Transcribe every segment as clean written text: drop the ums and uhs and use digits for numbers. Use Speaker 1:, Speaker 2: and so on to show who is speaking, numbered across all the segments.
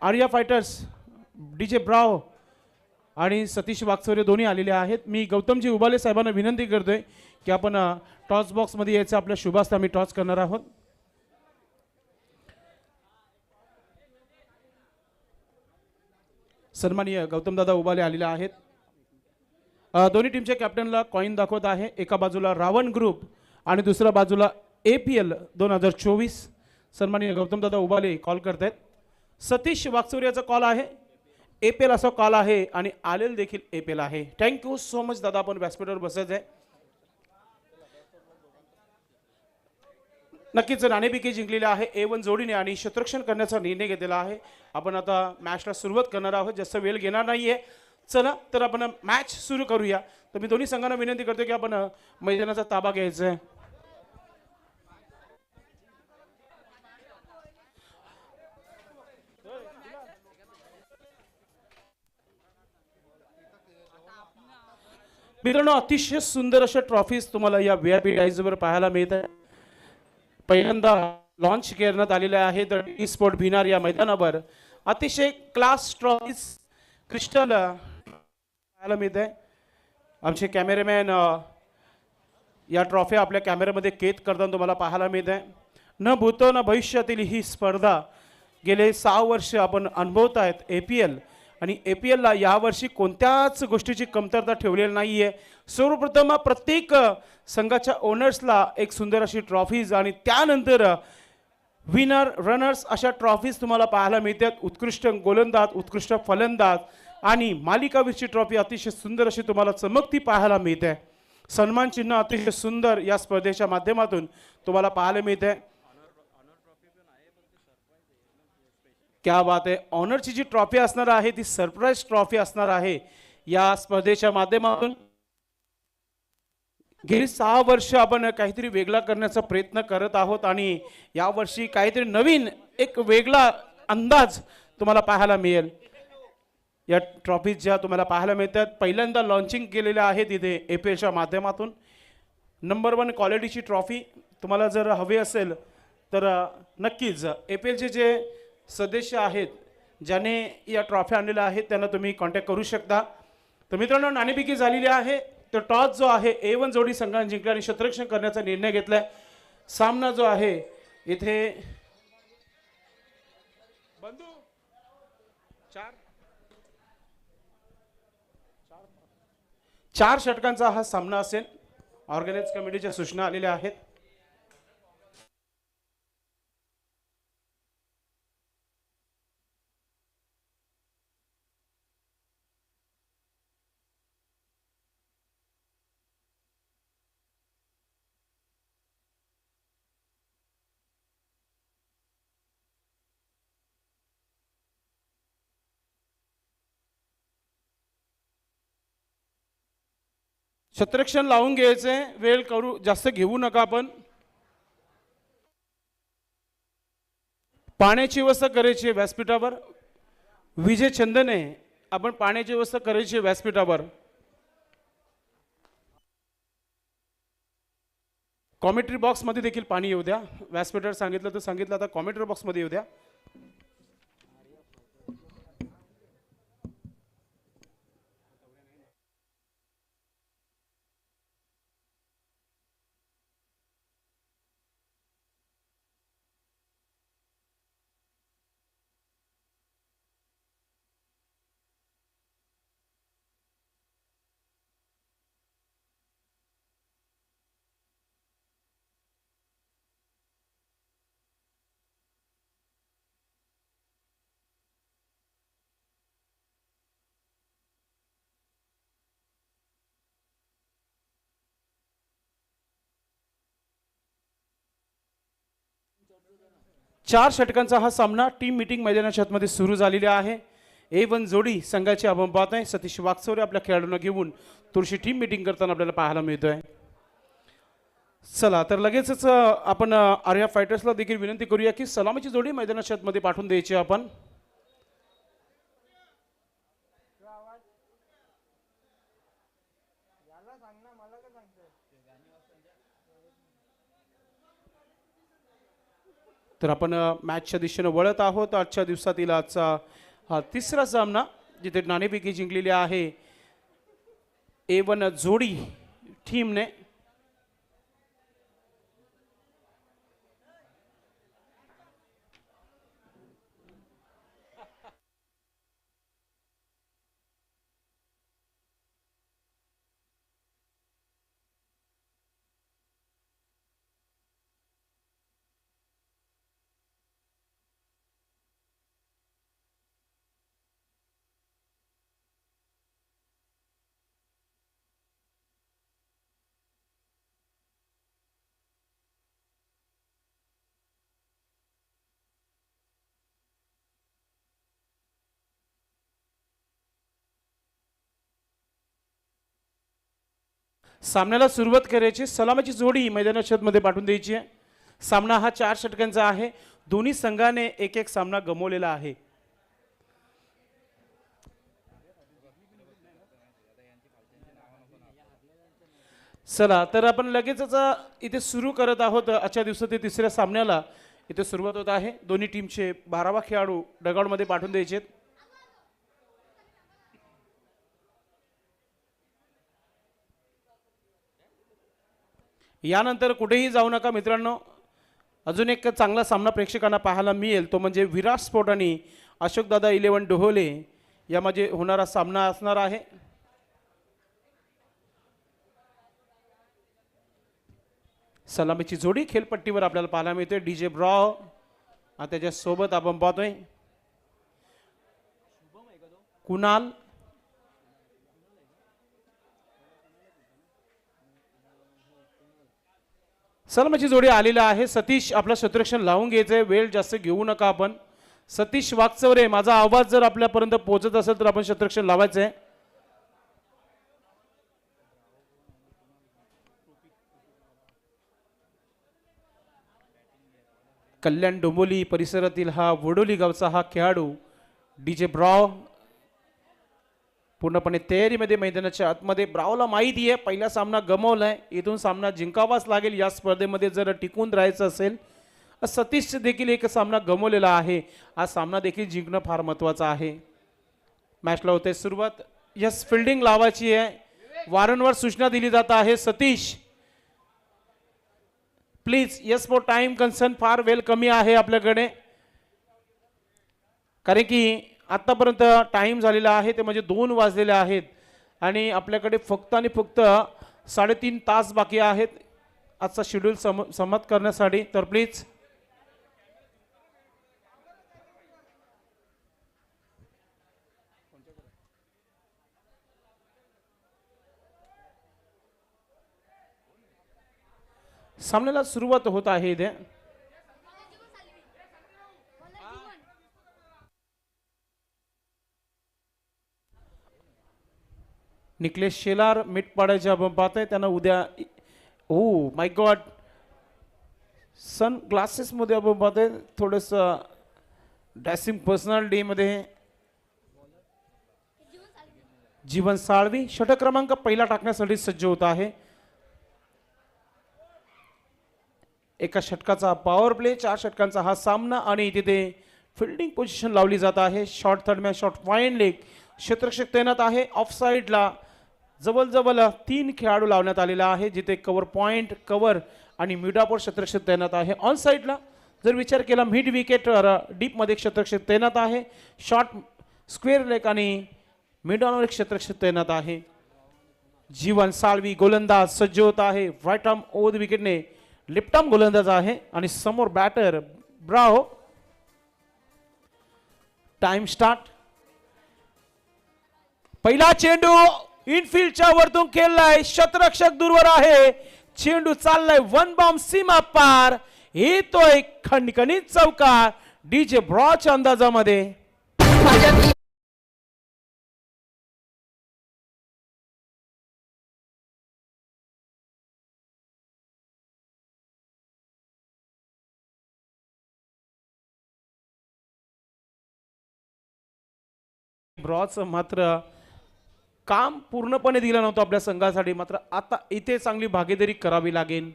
Speaker 1: Arya fighters DJ ब्राव आणि सतीश वागचौरे दोन्ही आलेले आहेत. मी गौतमजी उबाले साहेबांना विनंती करतोय की आपण टॉस बॉक्समध्ये यायचं. आपल्या शुभास्ता आम्ही टॉस करणार आहोत. सन्माननीय गौतमदादा उबाले आलेले आहेत. दोन्ही टीमच्या कॅप्टनला कॉईन दाखवत आहे. एका बाजूला रावण ग्रुप आणि दुसऱ्या बाजूला APL 2024. सन्माननीय गौतमदादा उबाले कॉल करतायत. सतीश वागचौरेचा कॉल आहे. APL असा कॉल आहे आणि आलेल देखील APL आहे. थँक्यू सो मच दादा. आपण व्यासपीठावर बसायचं आहे. नक्कीच नाणेफेकी जिंकलेली आहे A1 जोडीने आणि क्षेत्ररक्षण करण्याचा निर्णय घेतलेला आहे. आपण आता मॅचला सुरुवात करणार आहोत. जास्त वेळ घेणार नाहीये. चला तर आपण मॅच सुरू करूया. तर मी दोन्ही संघांना विनंती करतो की आपण मैदानाचा ताबा घ्यायचा आहे. मित्रांनो, अतिशय सुंदर अशा ट्रॉफीज तुम्हाला या VIP डायजवर पाहायला मिळत आहे. पहिल्यांदा लॉन्च करण्यात आलेल्या आहेत स्पोर्ट भिनार या मैदानावर. अतिशय क्लास ट्रॉफीज क्रिस्टल पाहायला मिळत आहे. आमचे कॅमेरामॅन या ट्रॉफी आपल्या कॅमेऱ्यामध्ये कैद करताना तुम्हाला पाहायला मिळत आहे. न भूतो न भविष्यातील ही स्पर्धा गेले 6 वर्ष आपण अनुभवत आहेत APL. आणि APLला यावर्षी कोणत्याच गोष्टीची कमतरता ठेवलेली नाही आहे. सर्वप्रथम प्रत्येक संघाच्या ओनर्सला एक सुंदर अशी ट्रॉफीज आणि त्यानंतर विनर रनर्स अशा ट्रॉफीज तुम्हाला पाहायला मिळतात. उत्कृष्ट गोलंदाज, उत्कृष्ट फलंदाज आणि मालिकावीरची ट्रॉफी अतिशय सुंदर अशी तुम्हाला चमकती पाहायला मिळते. सन्मान चिन्ह अतिशय सुंदर या स्पर्धेच्या माध्यमातून तुम्हाला पाहायला मिळते. क्या बात आहे. ऑनरची जी ट्रॉफी असणार आहे ती सरप्राईज ट्रॉफी असणार आहे या स्पर्धेच्या माध्यमातून. गेली 6 वर्ष आपण काहीतरी वेगळा करण्याचा प्रयत्न करत आहोत आणि यावर्षी काहीतरी नवीन एक वेगळा अंदाज तुम्हाला पाहायला मिळेल. या ट्रॉफीज ज्या तुम्हाला पाहायला मिळतात पहिल्यांदा लॉन्चिंग केलेल्या आहेत इथे APLच्या माध्यमातून. नंबर 1 क्वालिटीची ट्रॉफी तुम्हाला जर हवी असेल तर नक्कीच APLचे जे सदस्य आहेत ज्याने या ट्रॉफी आणलेल्या आहेत त्यांना तुम्ही कॉन्टॅक्ट करू शकता. तर मित्रांनो, नाणेफेकी झालेली आहे. तर टॉस जो आहे A1 जोडी संघाने जिंकला आणि क्षेत्ररक्षण करण्याचा निर्णय घेतलाय. सामना जो आहे इथे बंधू 4 षटकांचा हा सामना असेल. ऑर्गनाइज कमिटीच्या सूचना आलेल्या आहेत. क्षेत्ररक्षण लावून घ्यायचंय. वेळ करू जास्त घेऊ नका. आपण पाण्याची व्यवस्था करायची आहे व्यासपीठावर. विजय चंदने आपण पाण्याची व्यवस्था करायची आहे व्यासपीठावर. कॉमेंट्री बॉक्समध्ये देखील पाणी येऊ द्या. व्यासपीठावर सांगितलं तर सांगितलं, आता कॉमेंट्री बॉक्समध्ये येऊ द्या. चार षटकांचा हा सामना टीम मीटिंग मैदानाच्या आतमध्ये सुरू झालेला आहे. A1 जोडी संघाची आपण पाहत आहे. सतीश वागचौरे आपल्या खेळाडूंना घेऊन थोडीशी टीम मीटिंग करताना आपल्याला पाहायला मिळतोय. चला तर लगेचच आपण आर्या फायटर्सला देखील विनंती करूया की सलामीची जोडी मैदानाच्या आतमध्ये पाठवून द्यायची आपण. तर आपण मॅचच्या दिशेने वळत आहोत. आजच्या दिवसातील आजचा हा तिसरा सामना जिथे नाणेफेकी जिंकलेली आहे A1 जोडी टीमने. सामन्याला सुरुवात करायची. सलामीची जोडी मैदानात मध्ये पाठवून द्यायची आहे. सामना हा 4 षटकांचा आहे. दोन्ही संघाने एक एक सामना गमावलेला आहे. चला तर आपण लगेचच इथे सुरू करत आहोत. आजच्या दिवसातील तिसऱ्या सामन्याला इथे सुरुवात होत आहे. दोन्ही टीमचे 12वा खेळाडू डगआउटमध्ये पाठवून द्यायचे. यानंतर कुठेही जाऊ नका मित्रांनो. अजून एक चांगला सामना प्रेक्षकांना पाहायला मिळेल, तो म्हणजे विराट स्पोर्ट आणि अशोकदादा 11 डोहोले यामध्ये होणारा सामना असणार आहे. सलामीची जोडी खेळपट्टीवर आपल्याला पाहायला मिळते. DJ ब्रॉ आणि त्याच्यासोबत आपण पाहतोय कुणाल. सलामीची जोडी आलेला आहे. सतीश आपलं क्षेत्ररक्षण लावून घ्यायचंय. वेळ जास्त घेऊ नका आपण. सतीश वागचौरे, माझा आवाज जर आपल्यापर्यंत पोहोचत असेल तर आपण क्षेत्ररक्षण लावायचंय. कल्याण डोंबोली परिसरातील हा वडोली गावचा हा खेळाडू DJ ब्राव पूर्णपणे तयारीमध्ये मैदानाच्या आतमध्ये. ब्रावला माहिती आहे पहिला सामना गमावलाय, इथून सामना जिंकावाच लागेल या स्पर्धेमध्ये जर टिकून राहायचं असेल. सतीश देखील एक सामना गमावलेला आहे. हा सामना देखील जिंकणं फार महत्त्वाचं आहे. मॅचला होते सुरुवात. यस, फिल्डिंग लावायची आहे. वारंवार सूचना दिली जात आहे. Satish please. Yes, for time concern फार वेळ कमी आहे आपल्याकडे, कारण की आतापर्यंत टाइम झालेला आहे ते म्हणजे 2 वाजलेले आहेत आणि आपल्याकडे फक्त आणि फक्त 3.5 तास बाकी आहेत आजचा शेड्यूल संमत करण्यासाठी. तर प्लीज सामन्याला सुरुवात होत आहे इथे. निकलेश शेलार मिट पाडायचे आपण पाहतोय. त्यांना उद्या oh my God sun glasses मध्ये आपण पाहतोय. थोडस ड्रेसिंग पर्सनॅलिटी मध्ये जीवन साळवी षटक क्रमांक पहिला टाकण्यासाठी सज्ज होत आहे. एका षटकाचा पॉवर प्ले, 4 षटकांचा हा सामना आणि तिथे फिल्डिंग पोझिशन लावली जात आहे. Short third man, short fine leg क्षेत्ररक्षक तैनात आहे. ऑफ साईडला जवळजवळ 3 खेळाडू लावण्यात आलेला आहे, जिथे कव्हर पॉइंट, कव्हर आणि मिडापोर क्षेत्ररक्षक तैनात आहे. ऑन साईडला जर विचार केला मिड विकेट डीप मध्ये क्षेत्ररक्षक तैनात आहे. शॉर्ट स्क्वेअर लेग आणि मिड ऑन क्षेत्ररक्षक तैनात आहे. जीवन साळवी गोलंदाज सज्ज होत आहे. राईट आर्म ओव्हर द विकेटने लेफ्ट आर्म गोलंदाज आहे आणि समोर बॅटर ब्राव. Time start. पहिला चेंडू इनफिल्डच्या वरतून खेळलाय. क्षेत्ररक्षक दूरवर आहे. चेंडू चाललाय 1 बॉम्ब सीमा पार. येतोय खणखणीत चौकार DJ ब्रॉच्या अंदाजामध्ये. ब्रॉच मात्र काम पूर्णपणे दिलं नव्हतं आपल्या संघासाठी, मात्र आता इथे चांगली भागीदारी करावी लागेल.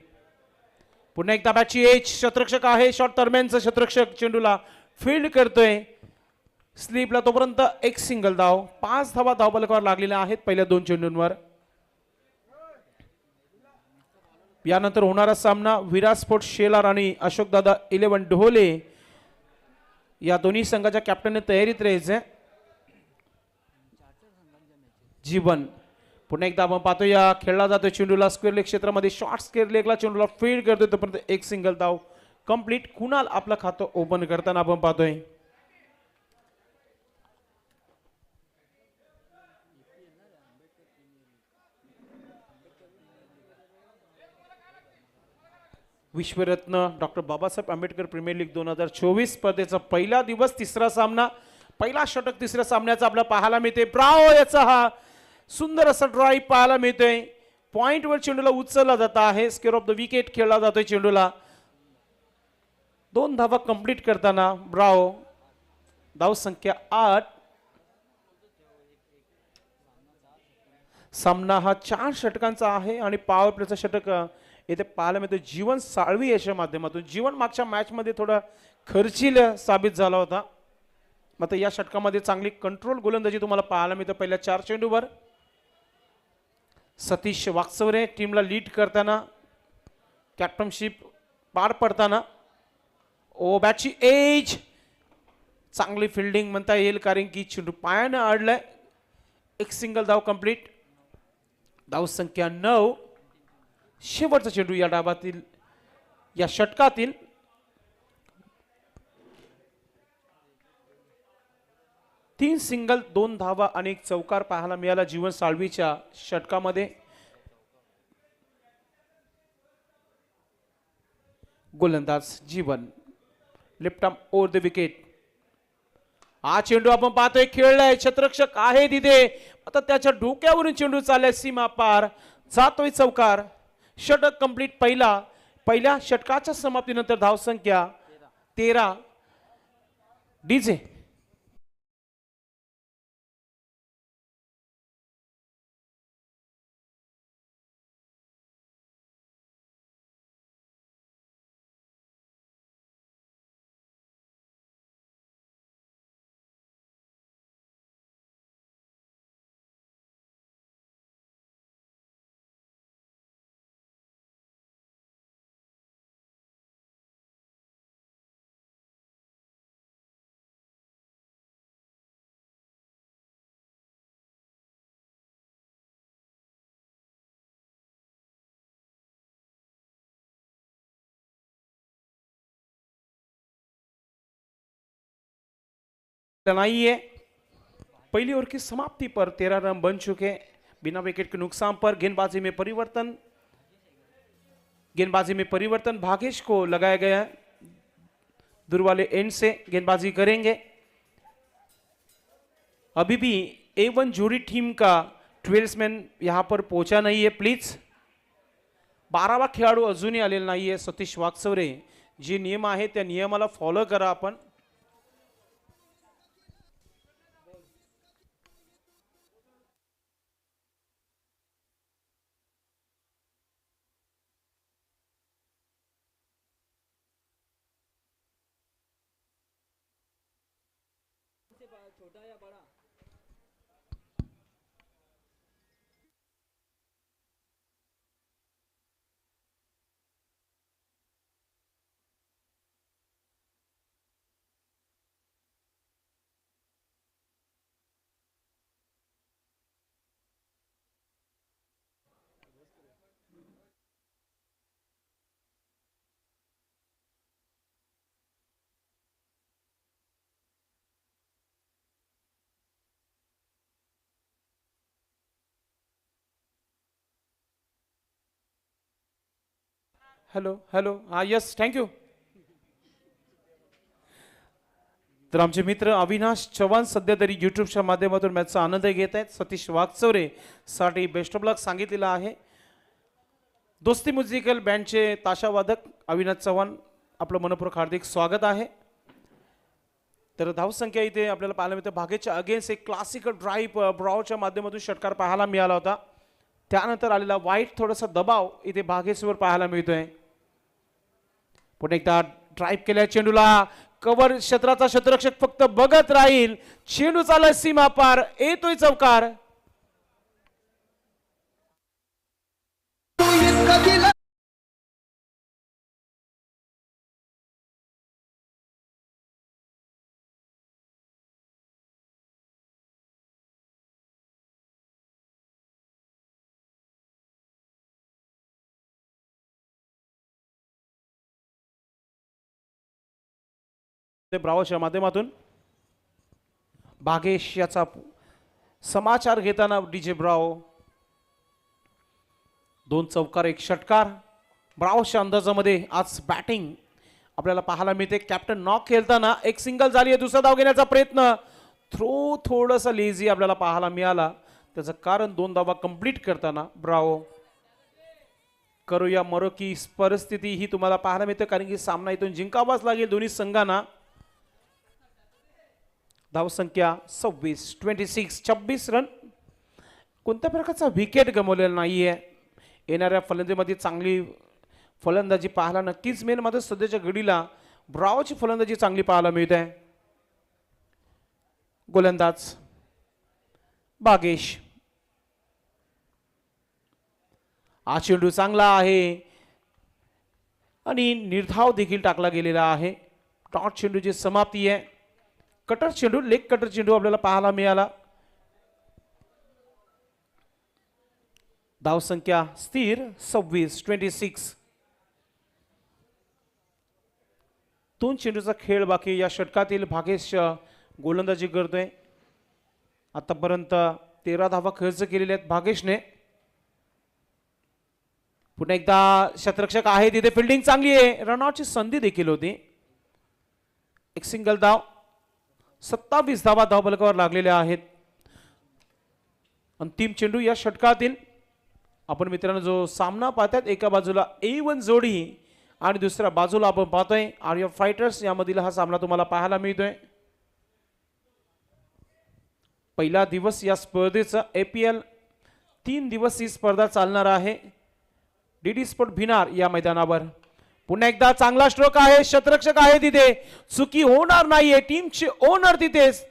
Speaker 1: पुन्हा एकदा बॅटची एज शतरक्षक आहे, शॉर्ट दरम्यानचा शतरक्षक चेंडूला फील्ड करतोय स्लीपला, तोपर्यंत एक सिंगल धाव. 5 धावा धावफलकावर लागलेल्या आहेत पहिल्या 2 चेंडूंवर. यानंतर होणारा सामना विराट स्पोर्ट्स शेलार आणि अशोकदादा 11 ढोले या दोन्ही संघाच्या कॅप्टनने तयारीत राहायचे. जीवन पुन्हा एकदा आपण पाहतो या खेळला जातो चेंडूला स्क्वेअर लेग क्षेत्रामध्ये, शॉर्ट स्क्वेअर लेगला चेंडूला फील्ड करतोय तोपर्यंत एक सिंगल धाव कंप्लीट. कुणाल आपलं खातं ओपन करताना आपण पाहतोय. विश्वरत्न doctor Babasaheb Ambedkar premier league 2024 स्पर्धेचा पहिला दिवस, तिसरा सामना, पहिला षटक तिसऱ्या सामन्याचा आपल्याला पाहायला मिळते. ब्रावो याचा हा सुंदर असा ड्राईव्ह पाहायला मिळतोय. पॉइंटवर चेंडूला उचलला जात आहे, स्क्वेअर ऑफ द विकेट खेळला जातोय चेंडूला. 2 धावा कंप्लीट करताना ब्रावो, धाव संख्या 8. सामना हा 4 षटकांचा आहे आणि पॉवर प्लेचा षटक इथे पाहायला मिळतो जीवन साळवी याच्या माध्यमातून. जीवन मागच्या मॅच मध्ये थोडा खर्चील साबित झाला होता, मात्र या षटकामध्ये चांगली कंट्रोल गोलंदाजी तुम्हाला पाहायला मिळते पहिल्या 4 चेंडूवर. सतीश वाकचौरे टीमला लीड करताना, कॅप्टनशिप पार पडताना. ओ बॅटची एज, चांगली फिल्डिंग म्हणता येईल कारण की चेंडू पायानं अडलाय. एक सिंगल धाव कंप्लीट. धाव संख्या 9. शेवटचा चेंडू या डाबातील या षटकातील. तीन सिंगल, 2 धावा आणि एक चौकार पाहायला मिळाला जीवन साळवीच्या षटकामध्ये. गोलंदाज Jeevan, left arm over the wicket. हा चेंडू आपण पाहतोय खेळलाय, क्षेत्ररक्षक आहे तिथे, आता त्याच्या डोक्यावरून चेंडू चाललाय सीमा पार, जातोय चौकार. षटक कंप्लीट. पहिल्या षटकाच्या समाप्तीनंतर धावसंख्या 13. डीजे नाइए. पहली ओवर की समाप्ति पर 13 रन बन चुके. बिना विकेट के नुकसान पर गेंदबाजी में परिवर्तन भागेश को लगाया गया है. दूर वाले एंड से गेंदबाजी करेंगे. अभी भी A1 जोड़ी टीम का 12 मैन यहां पर पहुंचा नहीं है. प्लीज 12वा खेळाडू अजूनही आलेला नाहीये. सतीश वाकचौरे, जे नियम आहे त्या नियमाला फॉलो करा आपण. छोटा या बड़ा? हॅलो हॅलो, हा यस, थँक्यू. तर आमचे मित्र अविनाश चव्हाण सध्या तरी यूट्यूबच्या माध्यमातून मॅचचा आनंद घेत आहेत. सतीश वाकचौरे साठी बेस्ट ऑफ लक सांगितलेला आहे. दोस्ती म्युझिकल बँडचे ताशावादक अविनाश चव्हाण, आपलं मनपूर्वक हार्दिक स्वागत आहे. तर धावसंख्या इथे आपल्याला पाहायला मिळते. भागेच्या अगेन्स्ट एक क्लासिकल ड्राईव्ह ब्रावच्या माध्यमातून षटकार पाहायला मिळाला होता. त्यानंतर आलेला वाईट थोडासा दबाव इथे भागेशवर पाहायला मिळतोय. पुन्हा एकदा ड्राईव्ह केल्या चेंडूला, कव्हर क्षेत्राचा क्षेत्ररक्षक फक्त बघत राहील. चेंडू चालला सीमा पार, येतोय चौकार. ब्रावोच्या माध्यमातून भागेश याचा समाचार घेताना डीजे ब्रावो. 2 चौकार 1 षटकार. ब्रावोच्या अंदाजामध्ये आज बॅटिंग आपल्याला पाहायला मिळते. कॅप्टन नॉक खेळताना एक सिंगल झाली आहे. दुसरा धाव घेण्याचा प्रयत्न, थ्रो थोडासा लेझी आपल्याला पाहायला मिळाला. त्याचं कारण 2 धावा कंप्लीट करताना ब्रावो. करूया मरो की परिस्थिती ही तुम्हाला पाहायला मिळते, कारण की सामना इथून जिंकावाच लागेल दोन्ही संघांना. धावसंख्या 26 रन. कोणत्या प्रकारचा विकेट गमावलेला नाहीये. येणाऱ्या फलंदाजीमध्ये चांगली फलंदाजी पाहायला नक्कीच मिळेल. मात्र सध्याच्या घडीला ब्रावोची फलंदाजी चांगली पाहायला मिळते आहे. गोलंदाज भागेश. हा चेंडू चांगला आहे आणि निर्धाव देखील टाकला गेलेला आहे. डॉट चेंडूची समाप्ती आहे. कटर चेंडू, लेग कटर चेंडू आपल्याला पाहायला मिळाला. धावसंख्या स्थिर 26. 2 चेंडूचा खेळ बाकी. या षटकातील भागेश गोलंदाजी करतोय. आतापर्यंत 13 धावा खर्च केलेल्या आहेत भागेशने. पुन्हा एकदा क्षेत्ररक्षक आहे तिथे, फिल्डिंग चांगली आहे. रनआउटची संधी देखील होती. एक सिंगल धाव. 27 धावा धावफलकावर लागलेल्या आहेत. अंतिम चेंडू या षटकातील. आपण मित्रांनो जो सामना पाहतात, एका बाजूला A1 जोडी आणि दुसऱ्या बाजूला आपण पाहतोय आर्य फायटर्स, यामधील हा सामना तुम्हाला पाहायला मिळतोय. पहिला दिवस या स्पर्धेचा APL 3 दिवस ही स्पर्धा चालणार आहे DD स्पोर्ट भिनार या मैदानावर. पुन्हा एकदा चांगला स्ट्रोक आहे. क्षेत्ररक्षक आहे तिथे, चुकी होणार नाहीये. टीमचे ओनर तिथेच.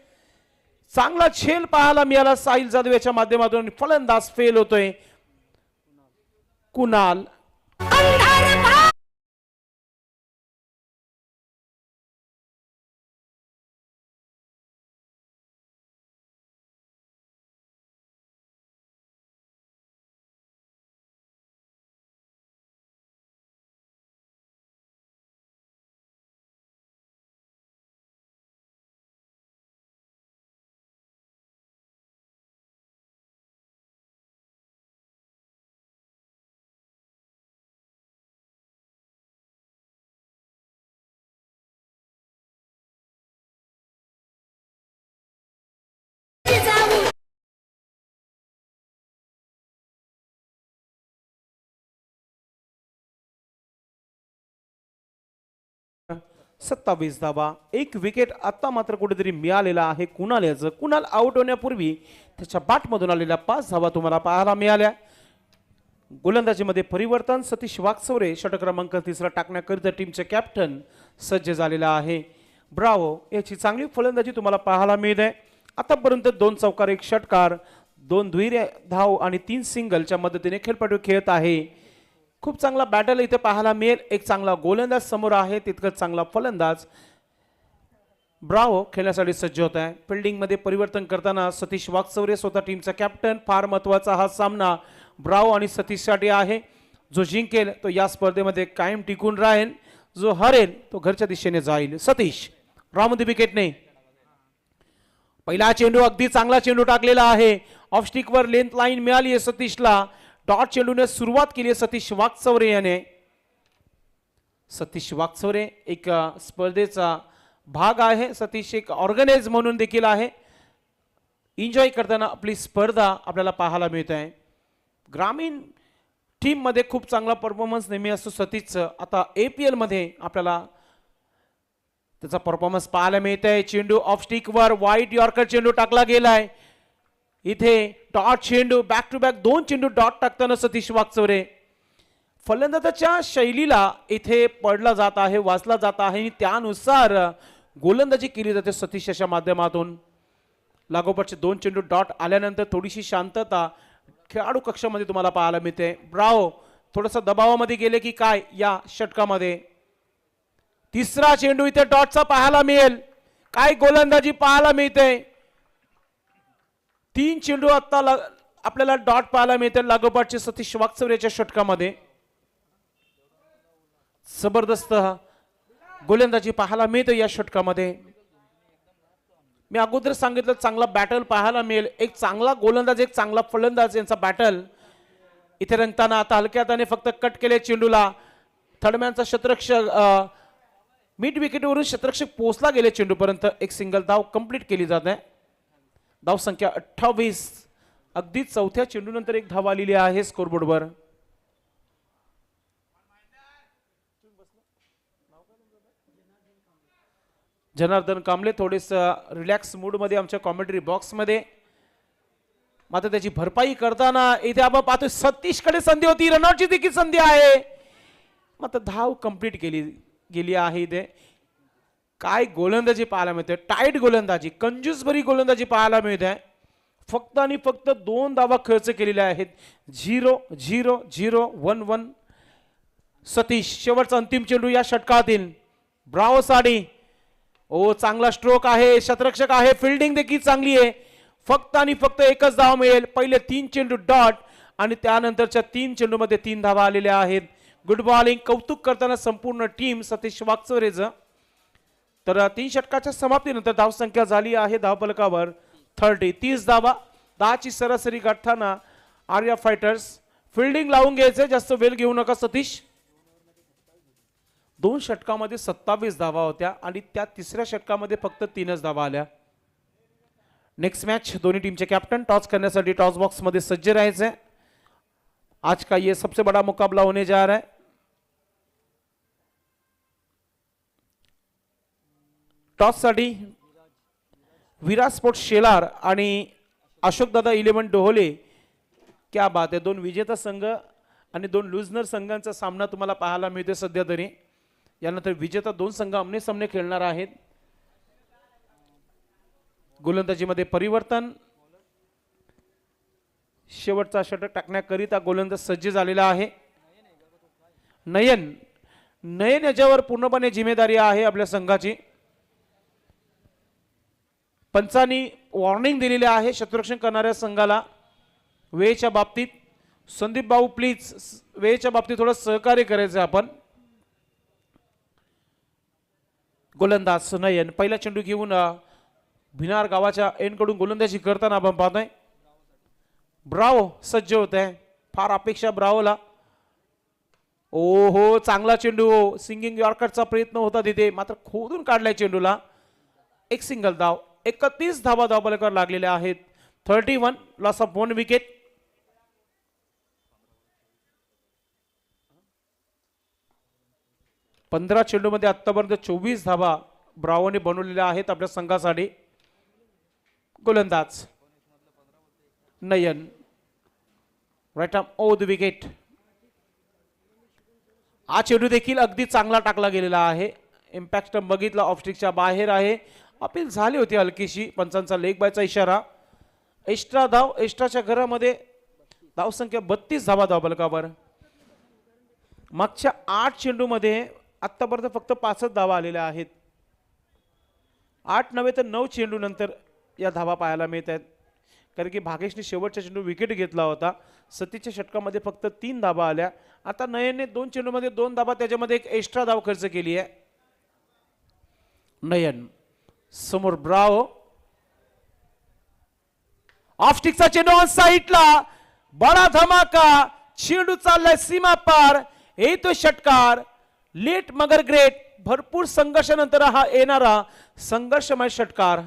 Speaker 1: चांगला झेल पाहायला मिळाला साहिल जाधव याच्या माध्यमातून. फलंदाज फेल होतोय. कुणाल. सत्तावीस धावा, 1 विकेट आता मात्र कुठेतरी मिळालेला आहे कुणाल याचं. कुणाल आउट होण्यापूर्वी त्याच्या बॅटमधून आलेल्या 5 धावा तुम्हाला पाहायला मिळाल्या. गोलंदाजीमध्ये परिवर्तन. सतीश वाकचौरे षटक क्रमांक 3 टाकण्याकरिता टीमचे कॅप्टन सज्ज झालेला आहे. ब्रावो याची चांगली फलंदाजी तुम्हाला पाहायला मिळते. आतापर्यंत 2 चौकार 1 षटकार, 2 दुहेरी धाव आणि 3 सिंगलच्या मदतीने खेळपट्टी खेळत आहे. खूप चांगला बॅटल इथे पाहायला मिळेल. एक चांगला गोलंदाज समोर आहे, तितकंच चांगला फलंदाज ब्रावो खेळण्यासाठी सज्ज होत आहे. फिल्डिंग मध्ये परिवर्तन करताना सतीश वाकचौरे स्वतः टीमचा कॅप्टन. फार महत्वाचा हा सामना ब्रावो आणि सतीशसाठी आहे. जो जिंकेल तो या स्पर्धेमध्ये कायम टिकून राहील, जो हरेल तो घरच्या दिशेने जाईल. सतीश रामोदी विकेटने पहिला चेंडू, अगदी चांगला चेंडू टाकलेला आहे. ऑफ स्टिक वर लेंथ लाईन मिळाली आहे सतीशला. डॉट चेंडूने सुरुवात केली आहे सतीश वाकचौरे याने. सतीश वाकचौरे एक स्पर्धेचा भाग आहे. सतीश एक ऑर्गनाइज म्हणून देखील आहे. एन्जॉय करताना आपली स्पर्धा आपल्याला पाहायला मिळत आहे. ग्रामीण टीम मध्ये खूप चांगला परफॉर्मन्स नेहमी असतो सतीशचं. आता APL मध्ये आपल्याला त्याचा परफॉर्मन्स पाहायला मिळत आहे. चेंडू ऑफ स्टिक वर वाईट यॉर्कर चेंडू टाकला गेलाय. इथे डॉट चेंडू, बॅक टू बॅक 2 चेंडू डॉट टाकताना सतीश वाकचौरे. फलंदाजाच्या शैलीला इथे पडला जात आहे, वाचला जात आहे आणि त्यानुसार गोलंदाजी केली जाते सतीशच्या माध्यमातून. लागोपाठचे 2 चेंडू डॉट आल्यानंतर थोडीशी शांतता खेळाडू कक्षामध्ये तुम्हाला पाहायला मिळते. ब्रावो थोडंसं दबावामध्ये गेले की काय या षटकामध्ये. तिसरा चेंडू इथे डॉटचा पाहायला मिळेल. काय गोलंदाजी पाहायला मिळते. 3 चेंडू आता आपल्याला डॉट पाहायला मिळते लागोपाठचे सतीश वाकचौरेच्या षटकामध्ये. जबरदस्त गोलंदाजी पाहायला मिळते या षटकामध्ये. मी अगोदर सांगितलं चांगला बॅटल पाहायला मिळेल. एक चांगला गोलंदाज एक चांगला फलंदाज यांचा बॅटल इथे रंगताना. आता हलक्या हाताने फक्त कट केले चेंडूला. थर्डमॅनचा शतरक्षक मिड विकेटवरून शतरक्षक पोहोचला गेले चेंडूपर्यंत. एक सिंगल धाव कंप्लीट केली जाते. धाव संख्या 28. अगदी चौथ्या चेंडूनंतर एक धाव आलेली आहे स्कोरबोर्डवर. जनार्दन कांबळे थोडेस रिलॅक्स मूड मध्ये आमच्या कॉमेंट्री बॉक्स मध्ये. मात्र त्याची भरपाई करताना इथे आपण पाहतोय सतीशकडे संधी होती. रनआउटची देखील संधी आहे मात्र धाव कंप्लीट केली गेली आहे. इथे काय गोलंदाजी पाहायला मिळते. टाईट गोलंदाजी कंजूसभरी गोलंदाजी पाहायला मिळते. फक्त आणि फक्त 2 धावा खर्च केलेल्या आहेत. 0-0-0-1-1. सतीश शेवटचा अंतिम चेंडू या षटकातील. ब्रावो साठी ओ चांगला स्ट्रोक आहे. शतरक्षक आहे. फिल्डिंग देखील चांगली आहे. फक्त आणि फक्त एकच धाव मिळेल. पहिले 3 चेंडू डॉट आणि त्यानंतरच्या 3 चेंडूमध्ये 3 धावा आलेल्या आहेत. Good bowling. कौतुक करताना संपूर्ण टीम सतीश वाकचौरेचं. तर 3 षटकाच्या समाप्तीनंतर धावसंख्या झाली आहे धावफलकावर 30 धावा. 10ची सरासरी गाठताना आर्या फायटर्स. फिल्डिंग लावून घ्यायचे. जास्त वेळ घेऊ नका सतीश. 2 षटकामध्ये 27 धावा होत्या आणि त्या तिसऱ्या षटकामध्ये फक्त 3च धावा आल्या. नेक्स्ट मॅच दोन्ही टीमचे कॅप्टन टॉस करण्यासाठी टॉस बॉक्स मध्ये सज्ज राहायचे. आज का ये सबसे बड़ा मुकाबला होने जा रहा है. टॉस साठी विराट स्पोर्ट्स शेलार आणि अशोक दादा 11 डोहोले. क्या बात आहे. 2 विजेता संघ आणि 2 लुजनर संघांचा सामना तुम्हाला पाहायला मिळते सध्या तरी. यानंतर विजेता 2 संघ आमने सामने खेळणार आहेत. गोलंदाजीमध्ये परिवर्तन. शेवटचा षटक टाकण्याकरिता गोलंदाज सज्ज झालेला आहे. नयन याच्यावर पूर्णपणे जिम्मेदारी आहे आपल्या संघाची. पंचांनी वॉर्निंग दिलेली आहे शतरक्षण करणाऱ्या संघाला वेळेच्या बाबतीत. संदीप भाऊ प्लीज वेळेच्या बाबतीत थोडं सहकार्य करायचं आपण. गोलंदाज नयन पहिला चेंडू घेऊन भिनार गावाच्या एंडकडून गोलंदाजी करताना आपण पाहतोय. ब्रावो सज्ज होत आहे. फार अपेक्षा ब्रावोला. ओहो चांगला चेंडू. सिंगिंग यॉर्करचा प्रयत्न होता तिथे मात्र खोदून काढलाय चेंडूला. एक सिंगल धाव. 31 धावा धावफलकावर लागलेल्या आहेत. 31. Loss of 1 wicket. पंधरा चेंडूमध्ये आतापर्यंत 24 धावा ब्रावोने बनवलेल्या आहेत आपल्या संघासाठी. गोलंदाज Nayan right arm over the wicket. हा चेंडू देखील अगदी चांगला टाकला गेलेला आहे. इम्पॅक्ट बघितला ऑफस्टिकच्या बाहेर आहे. अपील झाली होती हलकीशी. पंचांचा लेग बायचा इशारा. एक्स्ट्रा धाव. एक्स्ट्राच्या घरामध्ये धावसंख्या 32 धावा धावफलकावर. मागच्या 8 चेंडूमध्ये आतापर्यंत फक्त 5च धावा आलेल्या आहेत. 8 नव्हे तर 9 चेंडू नंतर या धावा पाहायला मिळत आहेत. कारण की भागेशने शेवटच्या चेंडू विकेट घेतला होता. सतीच्या षटकामध्ये फक्त 3 धावा आल्या. आता नयनने 2 चेंडूमध्ये 2 धावा त्याच्यामध्ये एक एक्स्ट्रा धाव खर्च केली आहे. नयन समोर ब्रावो. ऑफ स्टिकचा चेंडू ऑन साइडला. बडा धमाका. चेंडू चाललाय सीमा पार. येतो षटकार. लेट मगर ग्रेट. भरपूर संघर्षानंतर हा येणारा संघर्षमय षटकार.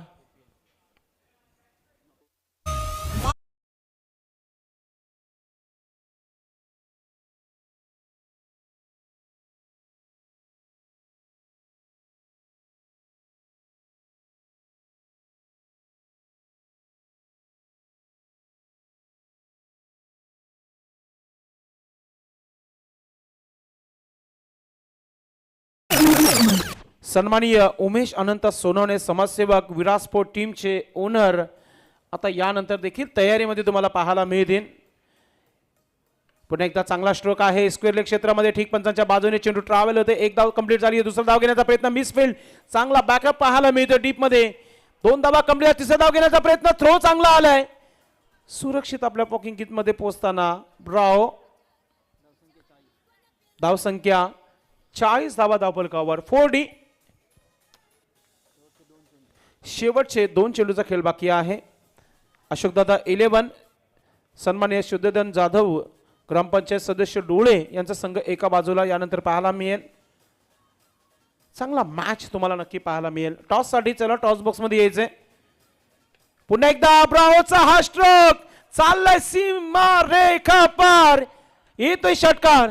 Speaker 1: सन्माननीय उमेश अनंत सोनवणे समाजसेवक विराट स्पोर्ट टीमचे ओनर आता यानंतर देखील तयारीमध्ये तुम्हाला पाहायला मिळतील. पुन्हा एकदा चांगला स्ट्रोक आहे स्क्वेअर लेग क्षेत्रामध्ये ठीक पंचांच्या बाजूने चेंडू ट्रॅव्हल होते. एक धाव कंप्लीट झाली. दुसरा धाव घेण्याचा प्रयत्न मिसफील्ड. चांगला बॅकअप पाहायला मिळतो डीप मध्ये. दोन धावा कंप्लीट. तिसरा धाव घेण्याचा प्रयत्न थ्रो चांगला आलाय. सुरक्षित आपल्या पॉकिंग किट मध्ये पोहोचताना ब्रावो. धाव संख्या 40 धावा धावफलकावर 4D. शेवटचे 2 चेंडूचा खेळ बाकी आहे. अशोकदादा 11 सन्माननीय शुद्धधन जाधव ग्रामपंचायत सदस्य डोळे यांचा संघ एका बाजूला यानंतर पाहायला मिळेल. चांगला मॅच तुम्हाला नक्की पाहायला मिळेल. टॉस साठी चला टॉस बॉक्स मध्ये यायचंय. पुन्हा एकदा ब्रावोचा हा स्ट्रोक चाललाय सीमा रेखा पार. येतोय षटकार.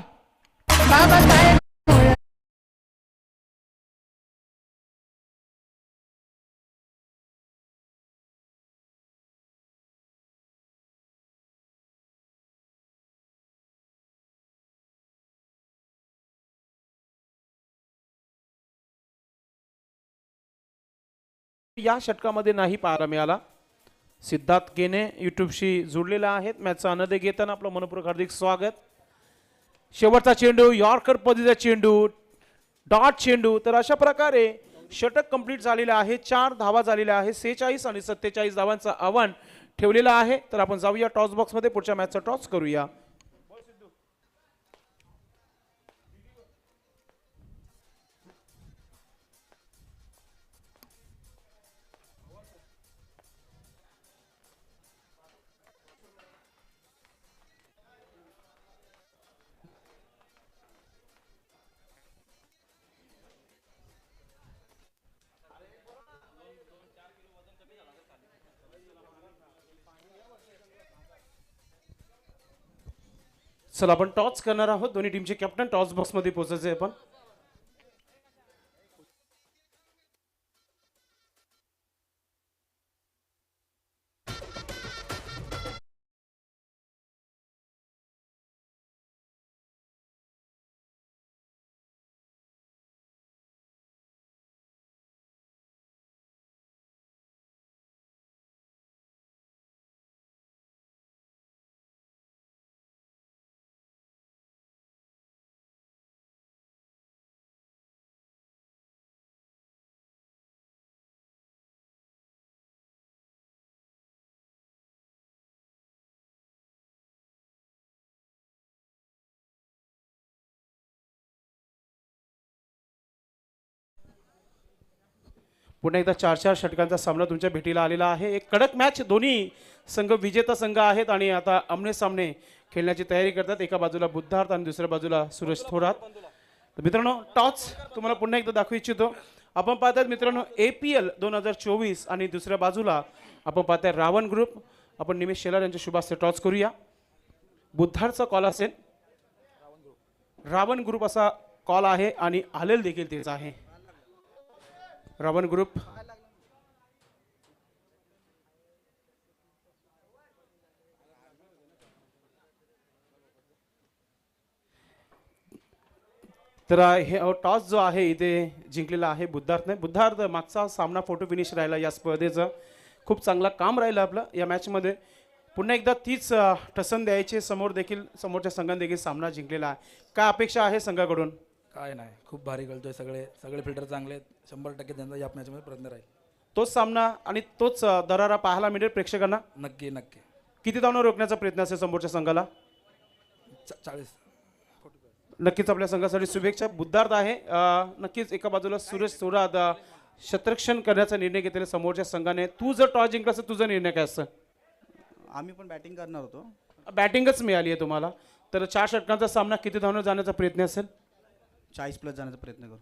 Speaker 1: या षटकामध्ये नाही पाहायला मिळाला. सिद्धार्थ केने युट्यूबशी जोडलेला आहेत. मॅचचा आनंद घेताना आपलं मनपूर्वक हार्दिक स्वागत. शेवटचा चेंडू यॉर्कर पद्धतीचा चेंडू डॉट चेंडू. तर अशा प्रकारे षटक कंप्लीट झालेलं आहे. 4 धावा झालेल्या आहे. 46 आणि 47 धावांचं आव्हान ठेवलेलं आहे. तर आपण जाऊया टॉस बॉक्स मध्ये पुढच्या मॅचचा टॉस करूया. चला आपण टॉस करणार आहोत. दोन्ही टीमचे कॅप्टन टॉस बॉक्स मध्ये पोहोचायचे आपण. पुन्हा एकदा 4-4 षटकांचा सामना तुमच्या भेटीला आलेला आहे. एक कडक मॅच. दोन्ही संघ विजेता संघ आहेत आणि आता आमने सामने खेळण्याची तयारी करतात. एका बाजूला बुद्धार्थ आणि दुसऱ्या बाजूला सुरेश थोरात. तर मित्रांनो टॉस तुम्हाला पुन्हा एकदा दाखवू इच्छितो. आपण पाहतात मित्रांनो APL 2024 आणि दुसऱ्या बाजूला आपण पाहताय रावण ग्रुप. आपण निमेश शेलार यांच्या शुभास्ते टॉस करूया. बुद्धार्थचा कॉल असेल. रावण ग्रुप असा कॉल आहे आणि आलेल देखील तेच आहे. रावण ग्रुप तर हे टॉस जो आहे इथे जिंकलेला आहे बुद्धार्थने. बुद्धार्थ मागचा सामना फोटो फिनिश राहिला या स्पर्धेचं. खूप चांगला काम राहिलं आपलं या मॅचमध्ये. पुन्हा एकदा तीच ठसन द्यायची. समोर देखील समोरच्या संघाने देखील सामना जिंकलेला आहे. काय अपेक्षा आहे संघाकडून?
Speaker 2: काय नाही, खूप भारी खेळतोय. सगळे फिल्डर चांगले आहेत. 100% त्यांचा या मॅचमध्ये प्रयत्न राहील.
Speaker 1: तोच सामना आणि तोच दरारा पाहायला मिळेल प्रेक्षकांना.
Speaker 2: नक्की.
Speaker 1: किती धावनं रोखण्याचा प्रयत्न असेल समोरच्या संघाला?
Speaker 2: 40.
Speaker 1: नक्कीच आपल्या संघासाठी शुभेच्छा. बुद्धार्थ आहे नक्कीच. एका बाजूला सुरेश थोरात शतरक्षण करण्याचा निर्णय घेतलेला समोरच्या संघाने. तू जर टॉस जिंकला असं तुझा निर्णय काय असतं?
Speaker 3: आम्ही पण बॅटिंग करणार होतो.
Speaker 1: बॅटिंगच मिळाली आहे तुम्हाला. तर 4 षटकांचा सामना किती धावनं जाण्याचा प्रयत्न असेल?
Speaker 3: 40+ जाण्याचा प्रयत्न करू.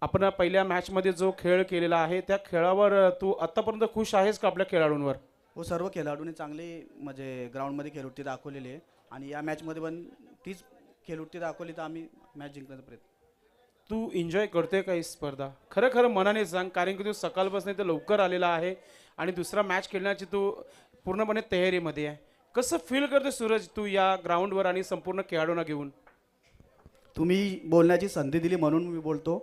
Speaker 1: आपण पहिल्या मॅचमध्ये जो खेळ केलेला आहे त्या खेळावर तू आतापर्यंत खुश आहेस का आपल्या खेळाडूंवर?
Speaker 3: हो, सर्व खेळाडूंनी चांगली म्हणजे ग्राउंडमध्ये खेळवृत्ती दाखवलेली आहे आणि या मॅचमध्ये पण तीच खेळवृत्ती दाखवली तर आम्ही मॅच जिंकण्याचा प्रयत्न.
Speaker 1: तू एन्जॉय करतोय का ही स्पर्धा? खरं मनाने सांग, कारण की तू सकाळपासून इथे लवकर आलेला आहे आणि दुसरा मॅच खेळण्याची तू पूर्णपणे तयारीमध्ये आहे. कसं फील करतोय सूरज तू या ग्राउंडवर आणि संपूर्ण खेळाडूंना घेऊन?
Speaker 3: तुम्ही बोलण्याची संधी दिली म्हणून मी बोलतो.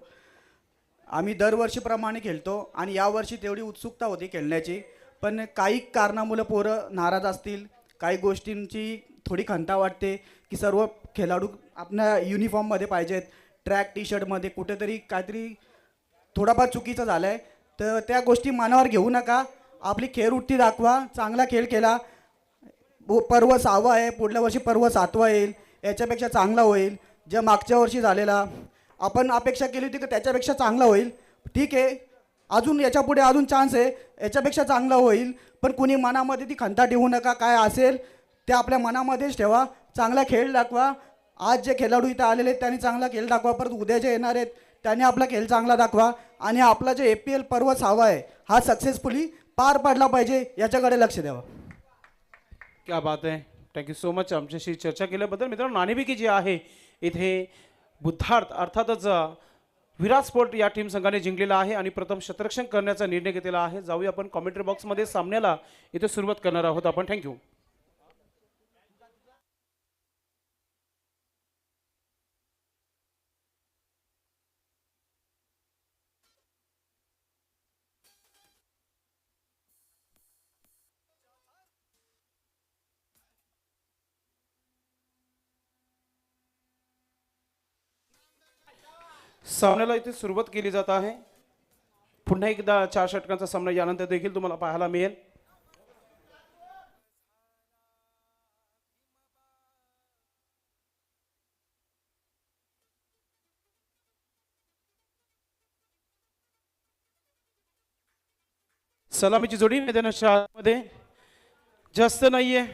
Speaker 3: आम्ही दरवर्षीप्रमाणे खेळतो आणि यावर्षी तेवढी उत्सुकता होती खेळण्याची, पण काही कारणामुळे पोरं नाराज असतील, काही गोष्टींची थोडी खंता वाटते की सर्व खेळाडू आपल्या युनिफॉर्ममध्ये पाहिजेत, ट्रॅक टी शर्टमध्ये कुठेतरी काहीतरी थोडाफार चुकीचं झालं आहे. तर त्या गोष्टी मनावर घेऊ नका, आपली खेळवृत्ती दाखवा, चांगला खेळ केला. पर्व 6वा आहे, पुढल्या वर्षी पर्व 7वा येईल, याच्यापेक्षा चांगला होईल. ज्या मागच्या वर्षी झालेला आपण अपेक्षा केली होती की त्याच्यापेक्षा चांगला होईल, ठीक आहे, अजून याच्यापुढे अजून चान्स आहे, याच्यापेक्षा चांगला होईल. पण कुणी मनामध्ये ती खंता ठेवू नका, काय असेल ते आपल्या मनामध्येच ठेवा, चांगला खेळ दाखवा. आज जे खेळाडू इथं आलेले आहेत त्यांनी चांगला खेळ दाखवा, परत उद्या जे येणार आहेत त्यांनी आपला खेळ चांगला दाखवा आणि आपला जे APL पर्व 6वा आहे हा सक्सेसफुली पार पाडला पाहिजे, याच्याकडे लक्ष द्यावं.
Speaker 1: क्या बात आहे. थँक्यू सो मच आमच्याशी चर्चा केल्याबद्दल. मित्रांनो, नाणेफेकी जी आहे इथे बुद्धार्थ अर्थातच विराट स्पोर्ट या टीम संघाने जिंकलेला आहे आणि प्रथम शतरक्षण करण्याचा निर्णय घेतलेला आहे. जाऊया आपण कॉमेंट्री बॉक्समध्ये सामन्याला इथे सुरुवात करणार आहोत आपण. थँक्यू. सामन्याला इथे सुरुवात केली जात आहे. पुन्हा एकदा 4 षटकांचा सामना यानंतर देखील तुम्हाला पाहायला मिळेल. सलामीची जोडी मैदानाच्या आतमध्ये जास्त नाहीये,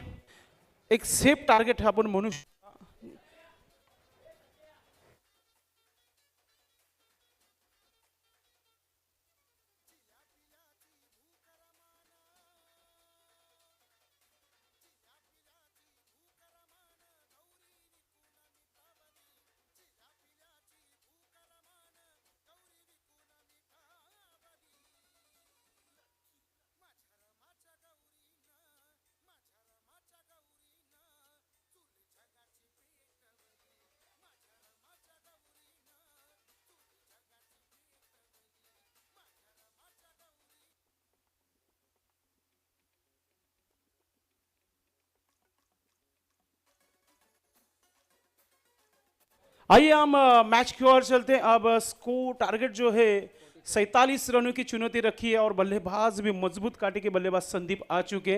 Speaker 1: एक सेफ टार्गेट आपण म्हणू शकतो. आइए हम मैच की ओर चलते हैं. अब स्कोर टारगेट जो है 47 रनों की चुनौती रखी है और बल्लेबाज भी मजबूत काटे के बल्लेबाज संदीप आ चुके.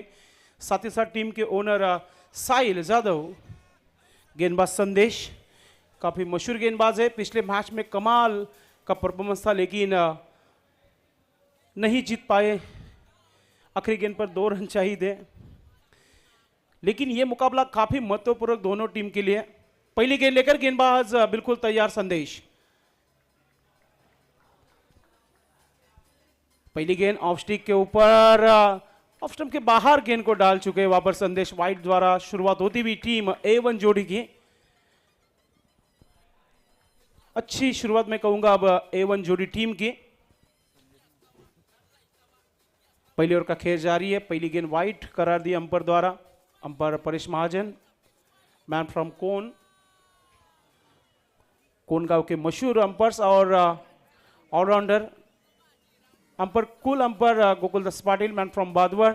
Speaker 1: साथ ही साथ टीम के ओनर साहिल जाधव, गेंदबाज संदेश काफी मशहूर गेंदबाज है. पिछले मैच में कमाल का परफॉर्मेंस था लेकिन नहीं जीत पाए. आखिरी गेंद पर 2 रन चाहिए थे, लेकिन ये मुकाबला काफी महत्वपूर्ण दोनों टीम के लिए. पहली गेंद लेकर गेंदबाज बिल्कुल तैयार संदेश. पहली गेंद ऑफ स्टिक के ऊपर, ऑफ स्टंप के बाहर गेंद को डाल चुके वहां पर संदेश. वाइट द्वारा शुरुआत होती हुई टीम A1 जोड़ी की अच्छी शुरुआत में कहूंगा अब A1 जोड़ी टीम की. पहली ओवर का खेल जारी है. पहली गेंद वाइट करार दी अंपायर द्वारा. Umpire Paresh Mahajan, man from Kongaon के मशहूर अंपायर्स और ऑलराउंडर. अंपायर कुल umpire Gokuldas Patil, man from Badwar.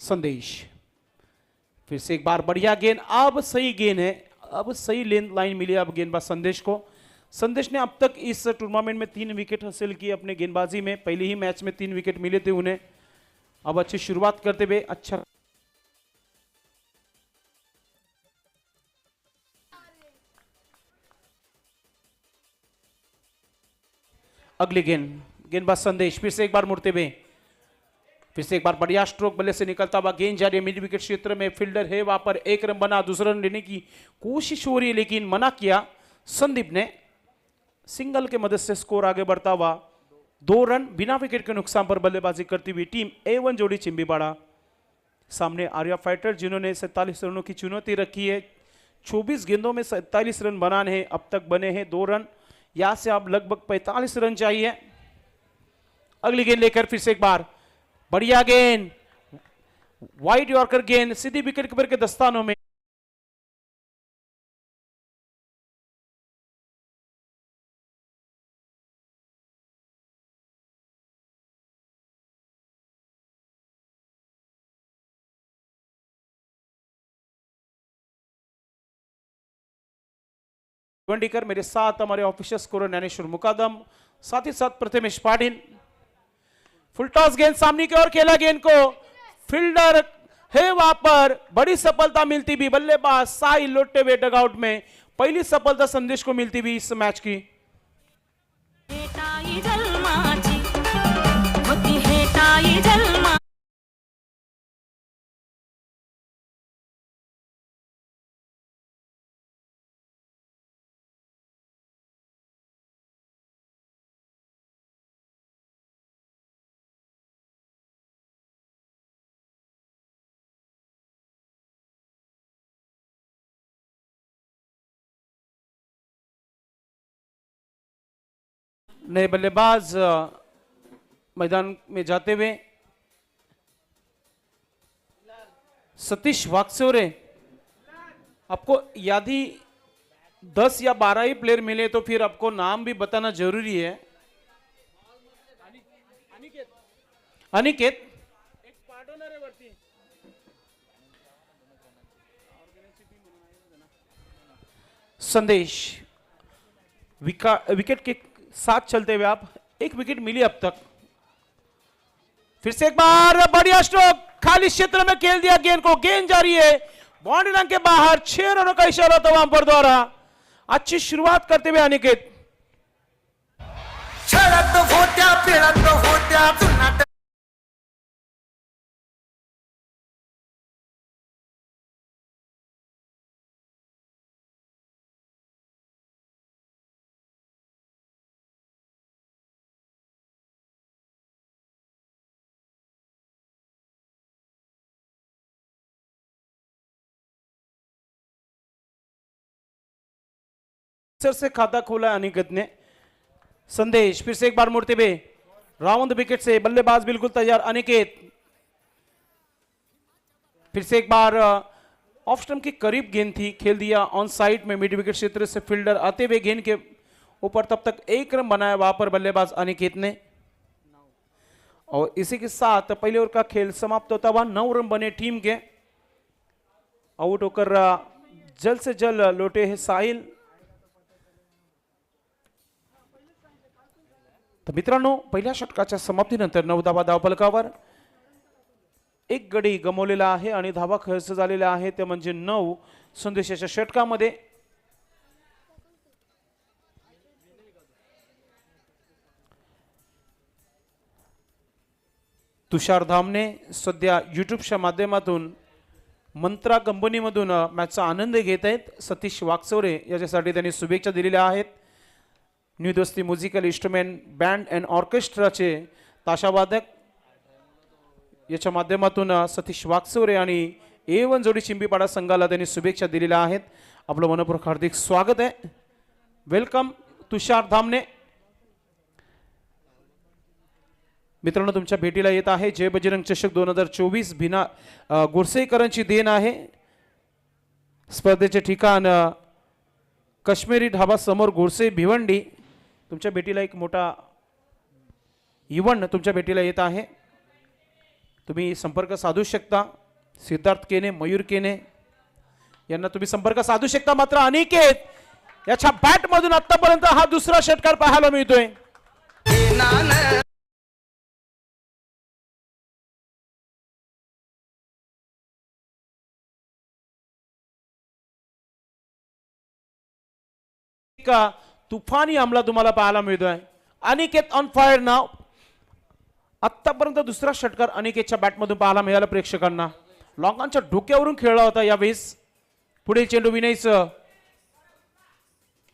Speaker 1: Sandesh फिर से एक बार बढ़िया गेंद. अब सही गेंद है, अब सही लेंथ लाइन मिली अब गेंदबाज संदेश को. संदेश ने अब तक इस टूर्नामेंट में 3 विकेट हासिल की अपने गेंदबाजी में. पहले ही मैच में 3 विकेट मिले थे उन्हें. अब अच्छी शुरुआत करते हुए अच्छा अगली गेंदबाज संदेश फिर से एक बार मुड़ते हुए, फिर से एक बार बढ़िया स्ट्रोक बल्ले से निकलता हुआ गेंद जा रही है मिड विकेट क्षेत्र में. फील्डर है वहां पर. 1 रन बना, दूसरा रन लेने की कोशिश हो रही है लेकिन मना किया संदीप ने. सिंगल के मदद से स्कोर आगे बढ़ता हुआ 2 रन बिना विकेट के नुकसान पर बल्लेबाजी करती हुई टीम A1 जोड़ी चिंबीबाड़ा. सामने आर्या फाइटर जिन्होंने 47 रनों की चुनौती रखी है. 24 गेंदों में 47 रन बनाने हैं. अब तक बने हैं 2 रन. यहां से अब लगभग 45 रन चाहिए. अगली गेंद लेकर फिर से एक बार बढ़िया गेंद वाइड यॉर्कर गेंद सीधी विकेट कीपर के दस्तानों में। वंडीकर मेरे साथ हमारे ऑफिशियल स्कोरर ज्ञानेश्वर मुकादम, साथ ही साथ प्रथमेश पाटिल। फुल टॉस गेंद सामने की ओर खेला, गेंद को फील्डर है वहां पर, बड़ी सफलता मिलती भी बल्लेबाज साहिल लौटते हुए डगआउट में, पहली सफलता संदेश को मिलती भी इस मैच की। नए बल्लेबाज मैदान में जाते हुए सतीश वाकसेवरे। आपको यदि 10 या 12 ही प्लेयर मिले तो फिर आपको नाम भी बताना जरूरी है। अनिकेत एक पार्टनर है वरती। संदेश विकेट के साथ चलते हुए आप, एक विकेट मिली अब तक। फिर से एक बार बढ़िया स्ट्रोक, खाली क्षेत्र में खेल दिया गेंद को, गेंद जा रही है बाउंड्री लाइन के बाहर। 6 रनों का इशारा था वहां पर द्वारा। अच्छी शुरुआत करते हुए अनिकेत। सर से खाता खोला अनिकेत ने। संदेश फिर से एक बार मुड़ते हुए राउंड विकेट से, बल्लेबाज बिल्कुल तैयार अनिकेत। फिर से एक बार ऑफ स्टंप के करीब गेंद थी, खेल दिया ऑन साइड में मिड विकेट क्षेत्र से। फील्डर आते हुए गेंद के ऊपर, तब तक 1 रन बनाया वहां पर बल्लेबाज अनिकेत ने। और इसी के साथ पहले ओवर का खेल समाप्त होता हुआ 9 रन बने टीम के। आउट होकर जल्द से जल्द लौटे हैं साहिल। तर मित्रांनो, पहिल्या षटकाच्या समाप्तीनंतर 9 धावा धावफलकावर, एक गडी गमावलेला आहे आणि धावा खर्च झालेला आहे ते म्हणजे 9 संदेशाच्या षटकामध्ये। तुषार धामणे सध्या युट्यूबच्या माध्यमातून मंत्रा कंपनीमधून मॅचचा आनंद घेत आहेत। सतीश वाकचौरे याच्यासाठी त्यांनी शुभेच्छा दिलेल्या आहेत। न्यू दोस्ती म्युझिकल इन्स्ट्रुमेंट बँड अँड ऑर्केस्ट्राचे ताशावादक याच्या माध्यमातून सतीश वाकचौरे आणि A1 जोडी चिंबीपाडा संघाला त्यांनी शुभेच्छा दिलेल्या आहेत। आपलं मनपूर्वक हार्दिक स्वागत आहे। वेलकम तुषार धामणे। मित्रांनो, तुमच्या भेटीला येत आहे जय बजरंग चषक 2024 भिना गोरसेकरांची देण आहे। स्पर्धेचे ठिकाण काश्मीरी ढाबा समोर गोरसे भिवंडी। तुमच्या भेटीला एक मोठा इव्हेंट तुमच्या भेटीला येत आहे। तुम्ही संपर्क साधू शकता। सिद्धार्थ केने, मयूर केने यांना तुम्ही संपर्क साधू शकता। मात्र अनिकेत याच्या बॅट मधून आतापर्यंत हा दुसरा षटकार पाहायला मिळतोय। का तुफानी हमला तुम्हाला पाहायला मिळतोय। अनिकेत ऑन फायर नाव। आतापर्यंत दुसरा षटकार अनिकेतच्या बॅटमधून पाहायला मिळाला प्रेक्षकांना। लॉंगांच्या डोक्यावरून खेळला होता यावेळेस। पुढे चेंडू विनयचं,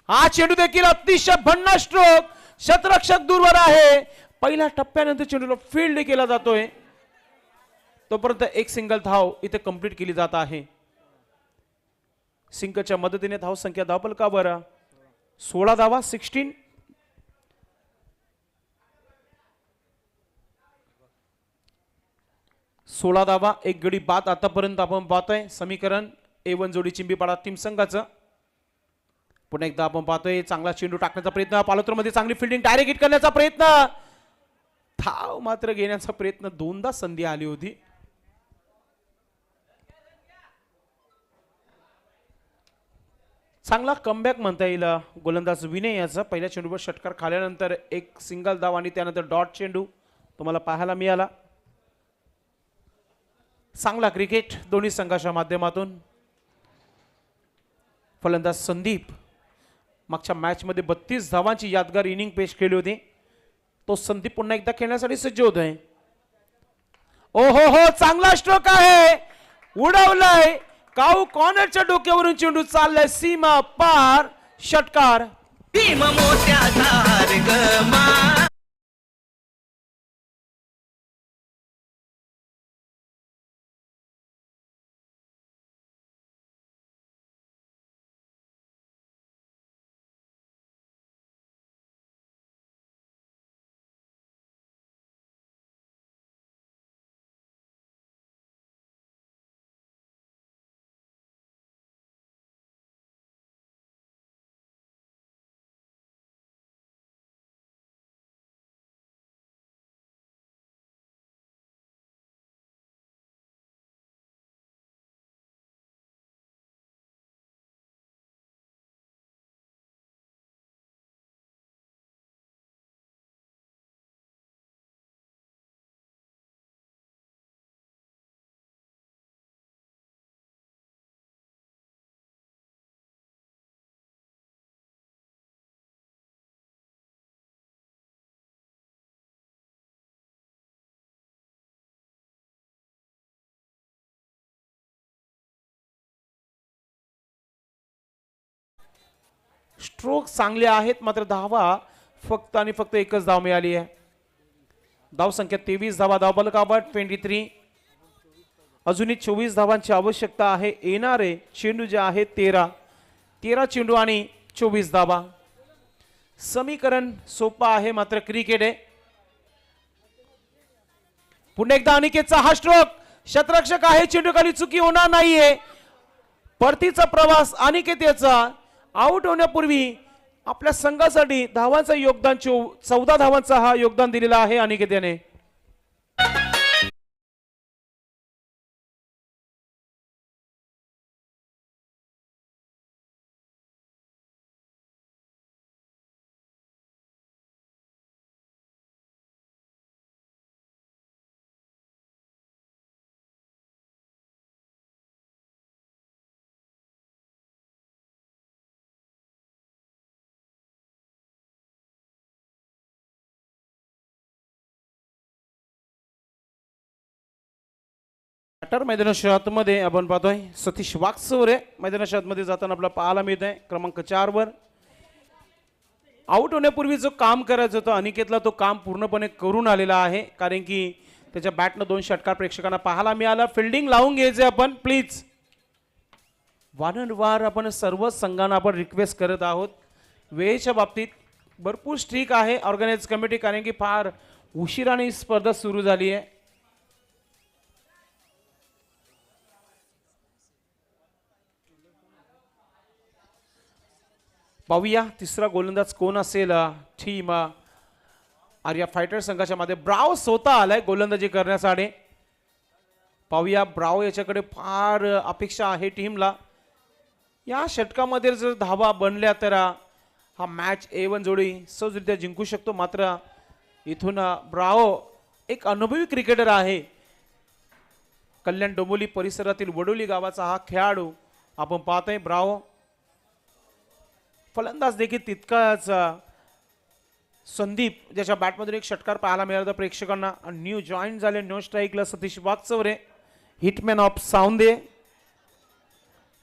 Speaker 1: हा चेंडू देखील अतिशय भन्नाट स्ट्रोक, शतरक्षक दूरवर आहे। पहिल्या टप्प्यानंतर चेंडूला फील्ड केला जातोय, तोपर्यंत एक सिंगल धाव इथे कंप्लीट केली जात आहे। सिंकच्या मदतीने धाव संख्या धावफलकावर 16 धावा 16। 16 धावा, एक गडी बाद आतापर्यंत आपण पाहतोय. समीकरण A1 जोडी चिंबीपाडा टीम संघाचं. पुन्हा एकदा आपण पाहतोय चांगला चेंडू टाकण्याचा प्रयत्न, पालोत्रमध्ये चांगली फिल्डिंग, डायरेक्ट हिट करण्याचा प्रयत्न, धाव मात्र घेण्याचा प्रयत्न, दोनदा संधी आली होती. चांगला कमबॅक म्हणता येईल गोलंदाज विनय याचा. पहिल्या चेंडूवर षटकार खाल्यानंतर एक सिंगल धाव आणि त्यानंतर डॉट चेंडू तुम्हाला पाहायला मिळाला. चांगला क्रिकेट दोन्ही संघाच्या माध्यमातून. फलंदाज संदीप मागच्या मॅच मध्ये 32 धावांची यादगार इनिंग पेश केली होती. तो संदीप पुन्हा एकदा खेळण्यासाठी सज्ज होतोय. ओहो हो, चांगला स्ट्रोक आहे, उडवलाय. काऊ कॉर्नरच्या डोक्यावरून चेंडू चाललाय सीमा पार, षटकार.
Speaker 4: भीम मोत्याचा हार गमा.
Speaker 1: स्ट्रोक चांगले आहेत, मात्र धावा फक्त आणि फक्त एकच धाव मिळाली आहे. धाव संख्या 23 धावा, धावफलक 23. अजूनही 24 धावांची आवश्यकता आहे. येणारे चेंडू जे आहे 13 चेंडू आणि 24 धावा. समीकरण सोपं आहे, मात्र क्रिकेट आहे. पुन्हा एकदा अनिकेतचा हा स्ट्रोक, शतरक्षक आहे, चेंडू खाली चुकी होणार नाहीये. परतीचा प्रवास अनिकेत याचा. आउट होण्यापूर्वी आपल्या संघासाठी धावांचं योगदान 14 धावांचा हा योगदान दिलेला आहे अनिकेत याने. मैदानाच्या आतमध्ये आपण पाहतोय सतीश वागचौरे मैदानाच्या आतमध्ये जाताना आपला पाहायला मिळत आहे. क्रमांक 4 वर आउट होण्यापूर्वी जो काम करायचं होतं अनिकेतला, तो काम पूर्णपणे करून आलेला आहे. कारण की त्याच्या बॅटनं 2 षटकार प्रेक्षकांना पाहायला मिळाला. फिल्डिंग लावून घ्यायचे आपण प्लीज. वारंवार आपण सर्व संघांना आपण रिक्वेस्ट करत आहोत. वेळेच्या बाबतीत भरपूर स्ट्रिक आहे ऑर्गनाइज कमिटी, कारण की फार उशिराने ही स्पर्धा सुरू झाली आहे. पाहूया तिसरा गोलंदाज कोण असेल. टीम आर्या फायटर संघाच्या मध्ये ब्राव स्वतः आलाय गोलंदाजी करण्यासाठी. पाहूया, ब्राव याच्याकडे फार अपेक्षा आहे टीमला. या षटकामध्ये जर धावा बनल्या तर हा मॅच A1 जोडी सहजरित्या जिंकू शकतो. मात्र इथून ब्राव एक अनुभवी क्रिकेटर आहे. कल्याण डोंबिवली परिसरातील वडोली गावाचा हा खेळाडू आपण पाहतोय. ब्राव फलंदाज देखील तितकाच. संदीप ज्याच्या बॅटमधून एक षटकार पाहायला मिळाला प्रेक्षकांना. न्यू जॉईन झाले नो स्ट्राईकला सतीश वागचौरे, हिटमॅन ऑफ साऊंदे.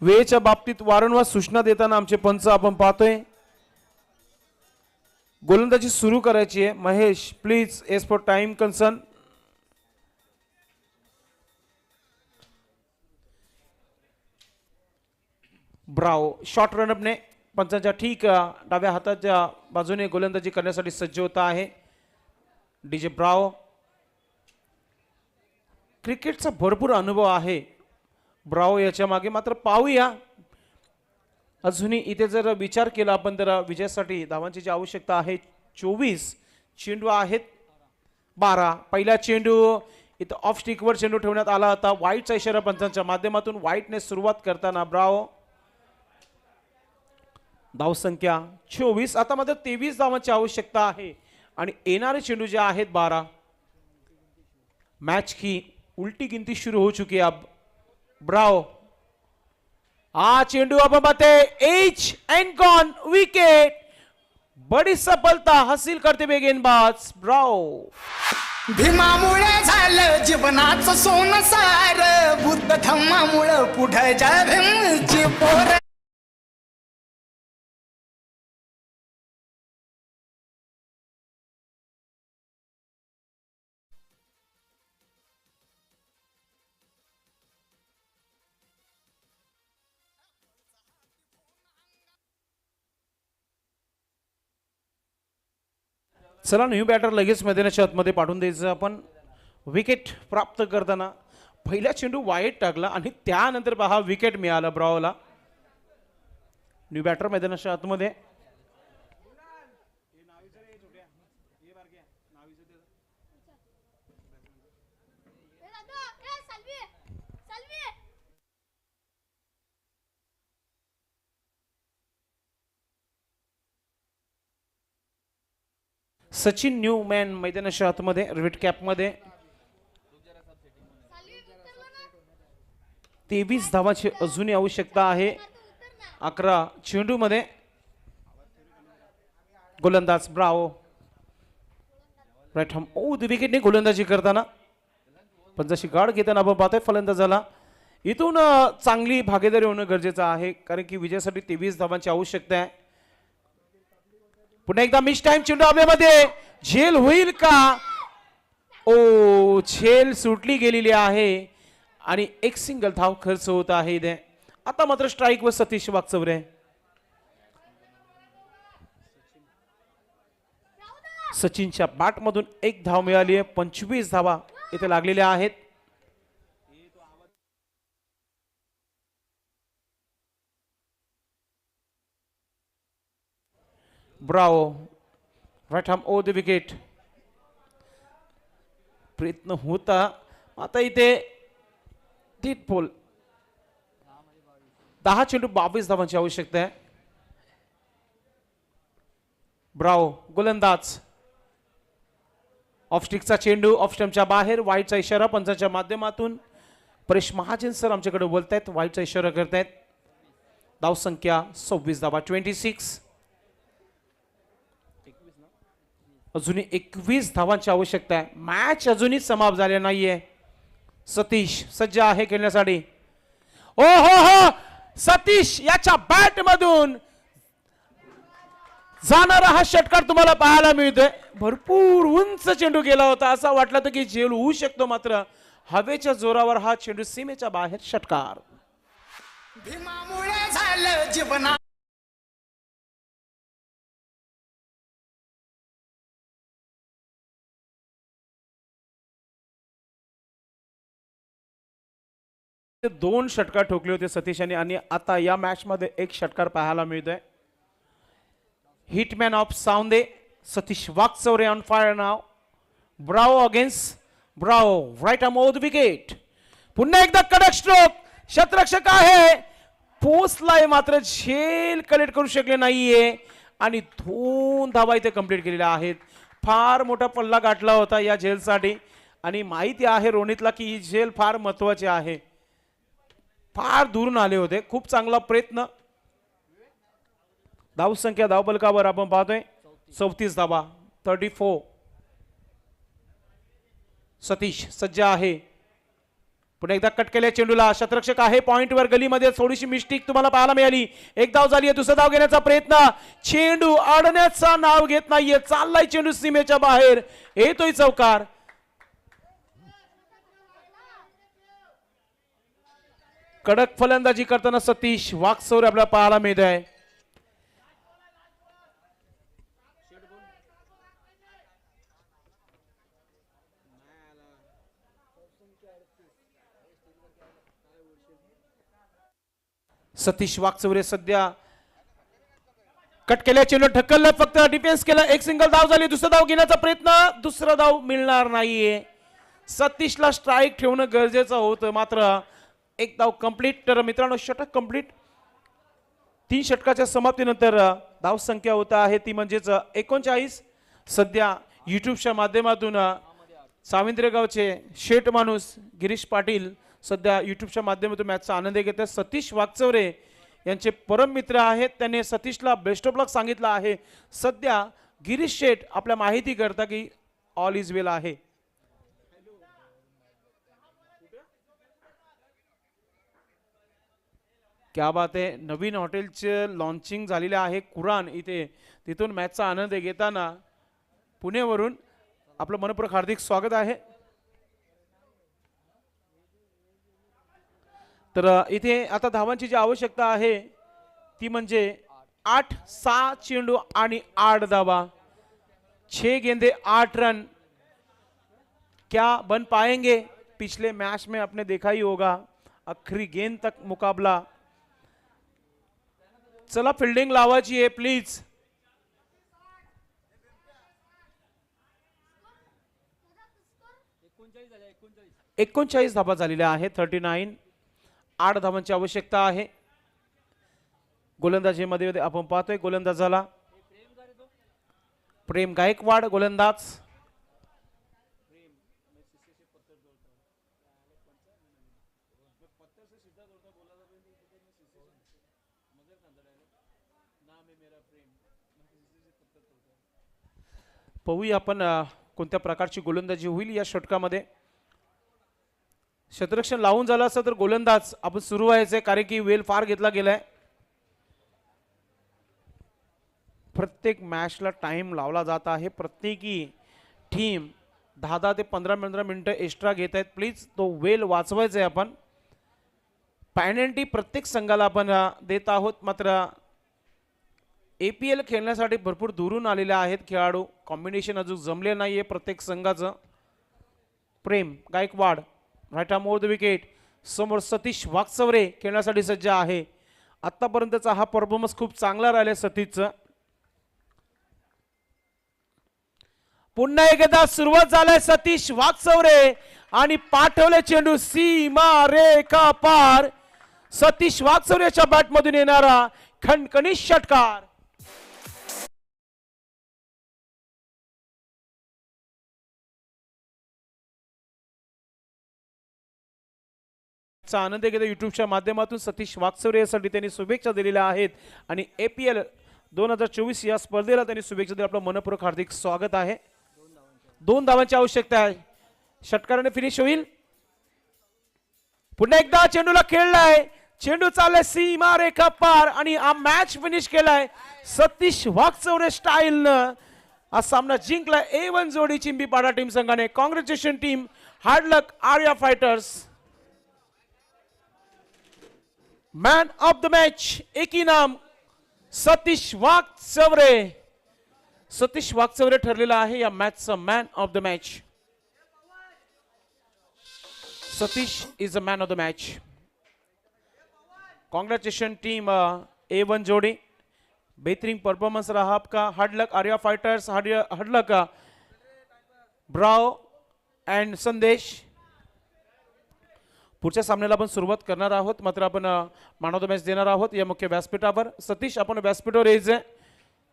Speaker 1: वेळेच्या बाबतीत वारंवार सूचना देताना आमचे पंच आपण पाहतोय. गोलंदाजी सुरू करायची आहे. Mahesh please as for time concern. Bravo short रनअपने पंचांच्या ठीक डाव्या हाताच्या बाजूने गोलंदाजी करण्यासाठी सज्ज होता आहे. DJ Bravo. क्रिकेटचा भरपूर अनुभव आहे ब्रावो याच्या मागे. मात्र पाहूया अजूनही इथे जर विचार केला आपण तर विजयासाठी धावांची जी आवश्यकता आहे 24, चेंडू आहेत 12. पहिला चेंडू इथं ऑफ स्टिकवर चेंडू ठेवण्यात आला होता. वाईटचा इशारा पंचांच्या माध्यमातून. वाईटने सुरुवात करताना ब्रावो. धावसंख्या 24. आता मात्र 23 धावांची आवश्यकता आहे आणि येणारे चेंडू जे आहेत 12. मैच की उल्टी गिनती शुरू हो चुकी है अब. ब्रावो चेंडू अब बाते एच एंड गॉन विकेट. बड़ी सफलता हासिल करते हुए गेंदबाज ब्रावो.
Speaker 5: भीमामुळे झालं जीवनाचं सोनसार, बुद्ध धम्मामुळे पुढे जा भीमची पोर.
Speaker 1: चला न्यू बॅटर लगेच मैदानाच्या आतमध्ये पाठवून द्यायचं आपण. विकेट प्राप्त करताना पहिला चेंडू वाईट टाकला आणि त्यानंतर पहा विकेट मिळाला ब्रावोला. न्यू बॅटर मैदानाच्या आतमध्ये. सचिन न्यूमॅन मैदानाच्या आतमध्ये रेड कॅप मध्ये. 23 धावांची अजूनही आवश्यकता आहे 11 चेंडू मध्ये. गोलंदाज ब्रावो. राईट हॅम विकेटने गोलंदाजी करताना पण जशी गाड घेताना आपण पाहतोय फलंदाजाला इथून चांगली भागीदारी होणं गरजेचं आहे कारण की विजयासाठी 23 धावांची आवश्यकता आहे. पुन्हा एकदा मिस टाइम चेंडू हवेमध्ये. झेल होईल का? झेल सुटली गेलेली आहे आणि एक सिंगल धाव खर्च होत आहे इथे. आता मात्र स्ट्राईक वर सतीश वाकचौरे. सचिनच्या बॅट मधून एक धाव मिळाली आहे. 25 धावा इथे लागलेल्या आहेत. Bravo right ham the wicket. प्रयत्न होता आता इथे डीप बॉल. 10 चेंडू 22 धावांची आवश्यकता आहे. ब्रावो गोलंदाज. ऑफ स्टिकचा चेंडू ऑफ स्टंपच्या बाहेर. वाईटचा इशारा पंचांच्या माध्यमातून. परेश महाजन सर आमच्याकडे बोलतायत वाईटचा इशारा करतायत. धावसंख्या 26 धावा 26. अजूनही 21 धावांची आवश्यकता आहे. मॅच अजूनही समाप्त झाले नाहीये. सतीश सज्ज आहे खेळण्यासाठी. हो सतीश याच्या बॅट मधून जाणारा हा षटकार तुम्हाला पाहायला मिळतोय. भरपूर उंच चेंडू गेला होता. असं वाटलं होतं की झेल होऊ शकतो मात्र हवेच्या जोरावर हा चेंडू सीमेच्या बाहेर षटकार.
Speaker 5: भीमामुळे झालं जीवना.
Speaker 1: दोन षटकार ठोकले होते सतीशाने आणि आता या मॅच मध्ये एक षटकार पाहायला मिळतोय. Hitman of Sawande Satish Wakchaure on fire नाव. Bravo against Bravo. Right arm over the wicket. पुन्हा एकदा कडक स्ट्रोक. शतरक्षक आहे पोचलाय मात्र झेल कलेक्ट करू शकले नाहीये आणि 2 धावा इथे कंप्लीट केलेल्या आहेत. फार मोठा पल्ला गाठला होता या झेलसाठी आणि माहिती आहे रोनितला की ही झेल फार महत्वाची आहे. फार दूरून आले होते. खूप चांगला प्रयत्न. धावसंख्या धावबलकावर आपण पाहतोय 34 धावा 34. सतीश सज्ज आहे. पुन्हा एकदा कट केल्या चेंडूला. शतरक्षक आहे पॉइंटवर. गलीमध्ये थोडीशी मिस्टेक तुम्हाला पाहायला मिळाली. एक धाव झाली आहे. दुसरा धाव घेण्याचा प्रयत्न. चेंडू अडण्याचा नाव घेत नाहीये. चाललाय चेंडू सीमेच्या बाहेर. येतोय चौकार. कडक फलंदाजी करताना सतीश वाकचौरे आपल्याला पाहायला मिळत आहे. सतीश वाकचौरे सध्या कट केल्या चेंडू ढकललं, फक्त डिफेन्स केलं, एक सिंगल धाव झाली. दुसरा धाव घेण्याचा प्रयत्न, दुसरा धाव मिळणार नाहीये. सतीशला स्ट्राईक ठेवणं गरजेचं होतं, मात्र एक धाव कंप्लीट. तर मित्रांनो षटक कंप्लीट. 3 षटकाच्या समाप्तीनंतर धाव संख्या होत आहे ती म्हणजेच 39. सध्या युट्यूबच्या माध्यमातून साविंद्रेगावचे शेठ माणूस गिरीश पाटील सध्या युट्यूबच्या माध्यमातून मॅचचा आनंद घेत आहेत. सतीश वाकचौरे यांचे परम मित्र आहेत, त्याने सतीशला बेस्ट ऑफ लक सांगितलं आहे. सध्या गिरीश शेठ आपल्या माहिती करता की ऑल इज वेल आहे. क्या बात आहे. नवीन हॉटेलचे लॉन्चिंग झालेले आहे कुरान इथे, तिथून मॅचचा आनंद घेताना पुणेवरून आपलं मनपूर्वक हार्दिक स्वागत आहे. तर इथे आता धावांची जी आवश्यकता आहे ती म्हणजे 8, 6 चेंडू आणि 8 धावा. 6 गेंदे 8 रन. क्या बन पाएंगे? पिछले मैच में आपने देखा ही होगा, आखिरी गेंद तक मुकाबला. चला फिल्डिंग लावायची आहे प्लीज. एकोणचाळीस धावा झालेल्या आहेत. 39. 8 धावांची आवश्यकता आहे. गोलंदाजीमध्ये आपण पाहतोय गोलंदाजाला प्रेम गायकवाड गोलंदाज. पाहूया आपण कोणत्या प्रकारची गोलंदाजी होईल या षटकामध्ये. क्षेत्ररक्षण लावून झालं असं तर गोलंदाज आपण सुरू व्हायचंय, कारण की वेल फार घेतला गेलाय. प्रत्येक मॅचला टाइम लावला जात आहे. प्रत्येकी टीम 10 ते 15 मिनिटं एक्स्ट्रा घेत आहेत. प्लीज तो वेल वाचवायचा आहे आपण. पॅनल्टी प्रत्येक संघाला आपण देत आहोत. मात्र APL खेळण्यासाठी भरपूर दुरून आलेले आहेत खेळाडू. कॉम्बिनेशन अजून जमले नाहीये प्रत्येक संघाचं. Prem Gaikwad right arm over the wicket. समोर सतीश वाकचौरे खेळण्यासाठी सज्ज आहे. आतापर्यंतचा हा परफॉर्मन्स खूप चांगला राहिला सतीशचा. पुन्हा एकदा सुरुवात झालाय सतीश वाकचौरे आणि पाठवले चेंडू सीमा रेखा पार. सतीश वाकचौरेच्या बॅटमधून येणारा खणखणीत षटकार. आनंद घेतो युट्यूबच्या माध्यमातून. सतीश वाकचौरे यासाठी त्यांनी शुभेच्छा दिलेल्या आहेत आणि APL 2024 या स्पर्धेला त्यांनी शुभेच्छा दिल्या. आपलं मनपूर्वक हार्दिक स्वागत आहे. 2 धावांची आवश्यकता आहे. षटकाराने फिनिश होईल. पुन्हा एकदा चेंडूला खेळलाय. चेंडू चाललाय सीमा रेखा पार आणि हा मॅच फिनिश केलाय सतीश वाकचौरे स्टाईलनं. हा सामना जिंकलाय A1 जोडी चिंबीपाडा टीम संघाने. Congratulation team. Hard luck Arya fighters. Man of the match एक इनाम सतीश वाकचौरे. सतीश वाकचौरे ठरलेला आहे या मॅचचा man of the match. Satish is a man of the match. Congratulation team A1 Jodi. बेहतरीन परफॉर्मेंस रहा आपका. Hard luck Arya fighters. Hard luck Bravo and Sandesh. पुढच्या सामन्याला आपण सुरुवात करणार आहोत. मात्र आपण मॅन ऑफ द मॅच देणार आहोत या मुख्य व्यासपीठावर. सतीश आपण व्यासपीठावर यायचे.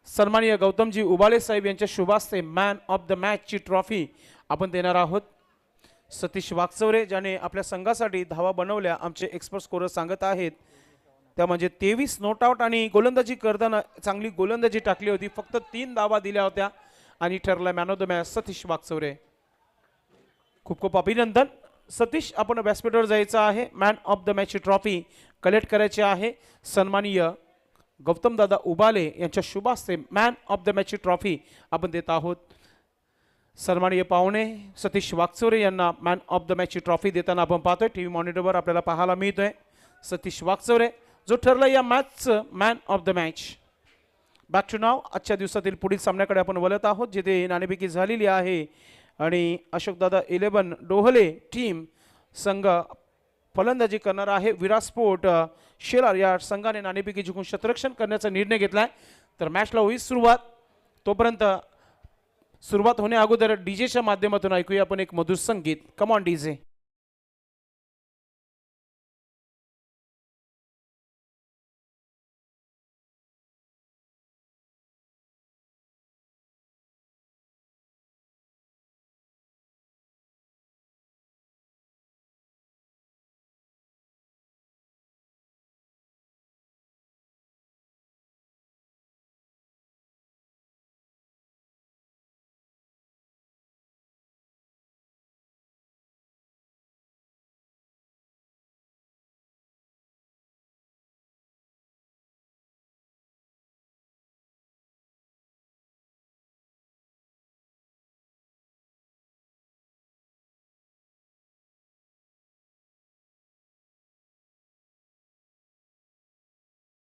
Speaker 1: सन्माननीय गौतमजी उबाले साहेब यांच्या शुभास्ते मॅन ऑफ द मॅचची ट्रॉफी आपण देणार आहोत. सतीश वाकचौरे ज्याने आपल्या संघासाठी धावा बनवल्या आमचे एक्सपर्ट स्कोरर सांगत आहेत त्या म्हणजे 23 नॉट आउट आणि गोलंदाजी करताना चांगली गोलंदाजी टाकली होती. फक्त 3 धावा दिल्या होत्या आणि ठरला man of the match Satish Wakchaure. खूप खूप अभिनंदन. सतीश आपण व्यासपीठावर जायचं आहे. मॅन ऑफ द मॅचची ट्रॉफी कलेक्ट करायची आहे. सन्माननीय गौतम दादा उबाले यांच्या शुभास्ते मॅन ऑफ द मॅचची ट्रॉफी आपण देत आहोत. सन्माननीय पाहुणे सतीश वाकचौरे यांना मॅन ऑफ द मॅचची ट्रॉफी देताना आपण पाहतोय टीव्ही मॉनिटरवर आपल्याला पाहायला मिळतोय. सतीश वाकचौरे जो ठरला या मॅचचं man of the match. Back to नाव. आजच्या दिवसातील पुढील सामन्याकडे आपण वळत आहोत जिथे नाणेफेकी झालेली आहे आणि अशोकदादा 11 डोहले टीम संघ फलंदाजी करणार आहे. विराट स्पोर्ट शेलार या संघाने नाणेफेकी जिंकून शतरक्षण करण्याचा निर्णय घेतलाय. तर मॅचला होईल सुरुवात. तोपर्यंत सुरुवात होण्या अगोदर डीजेच्या माध्यमातून ऐकूया आपण एक मधुर संगीत. Come on DJ.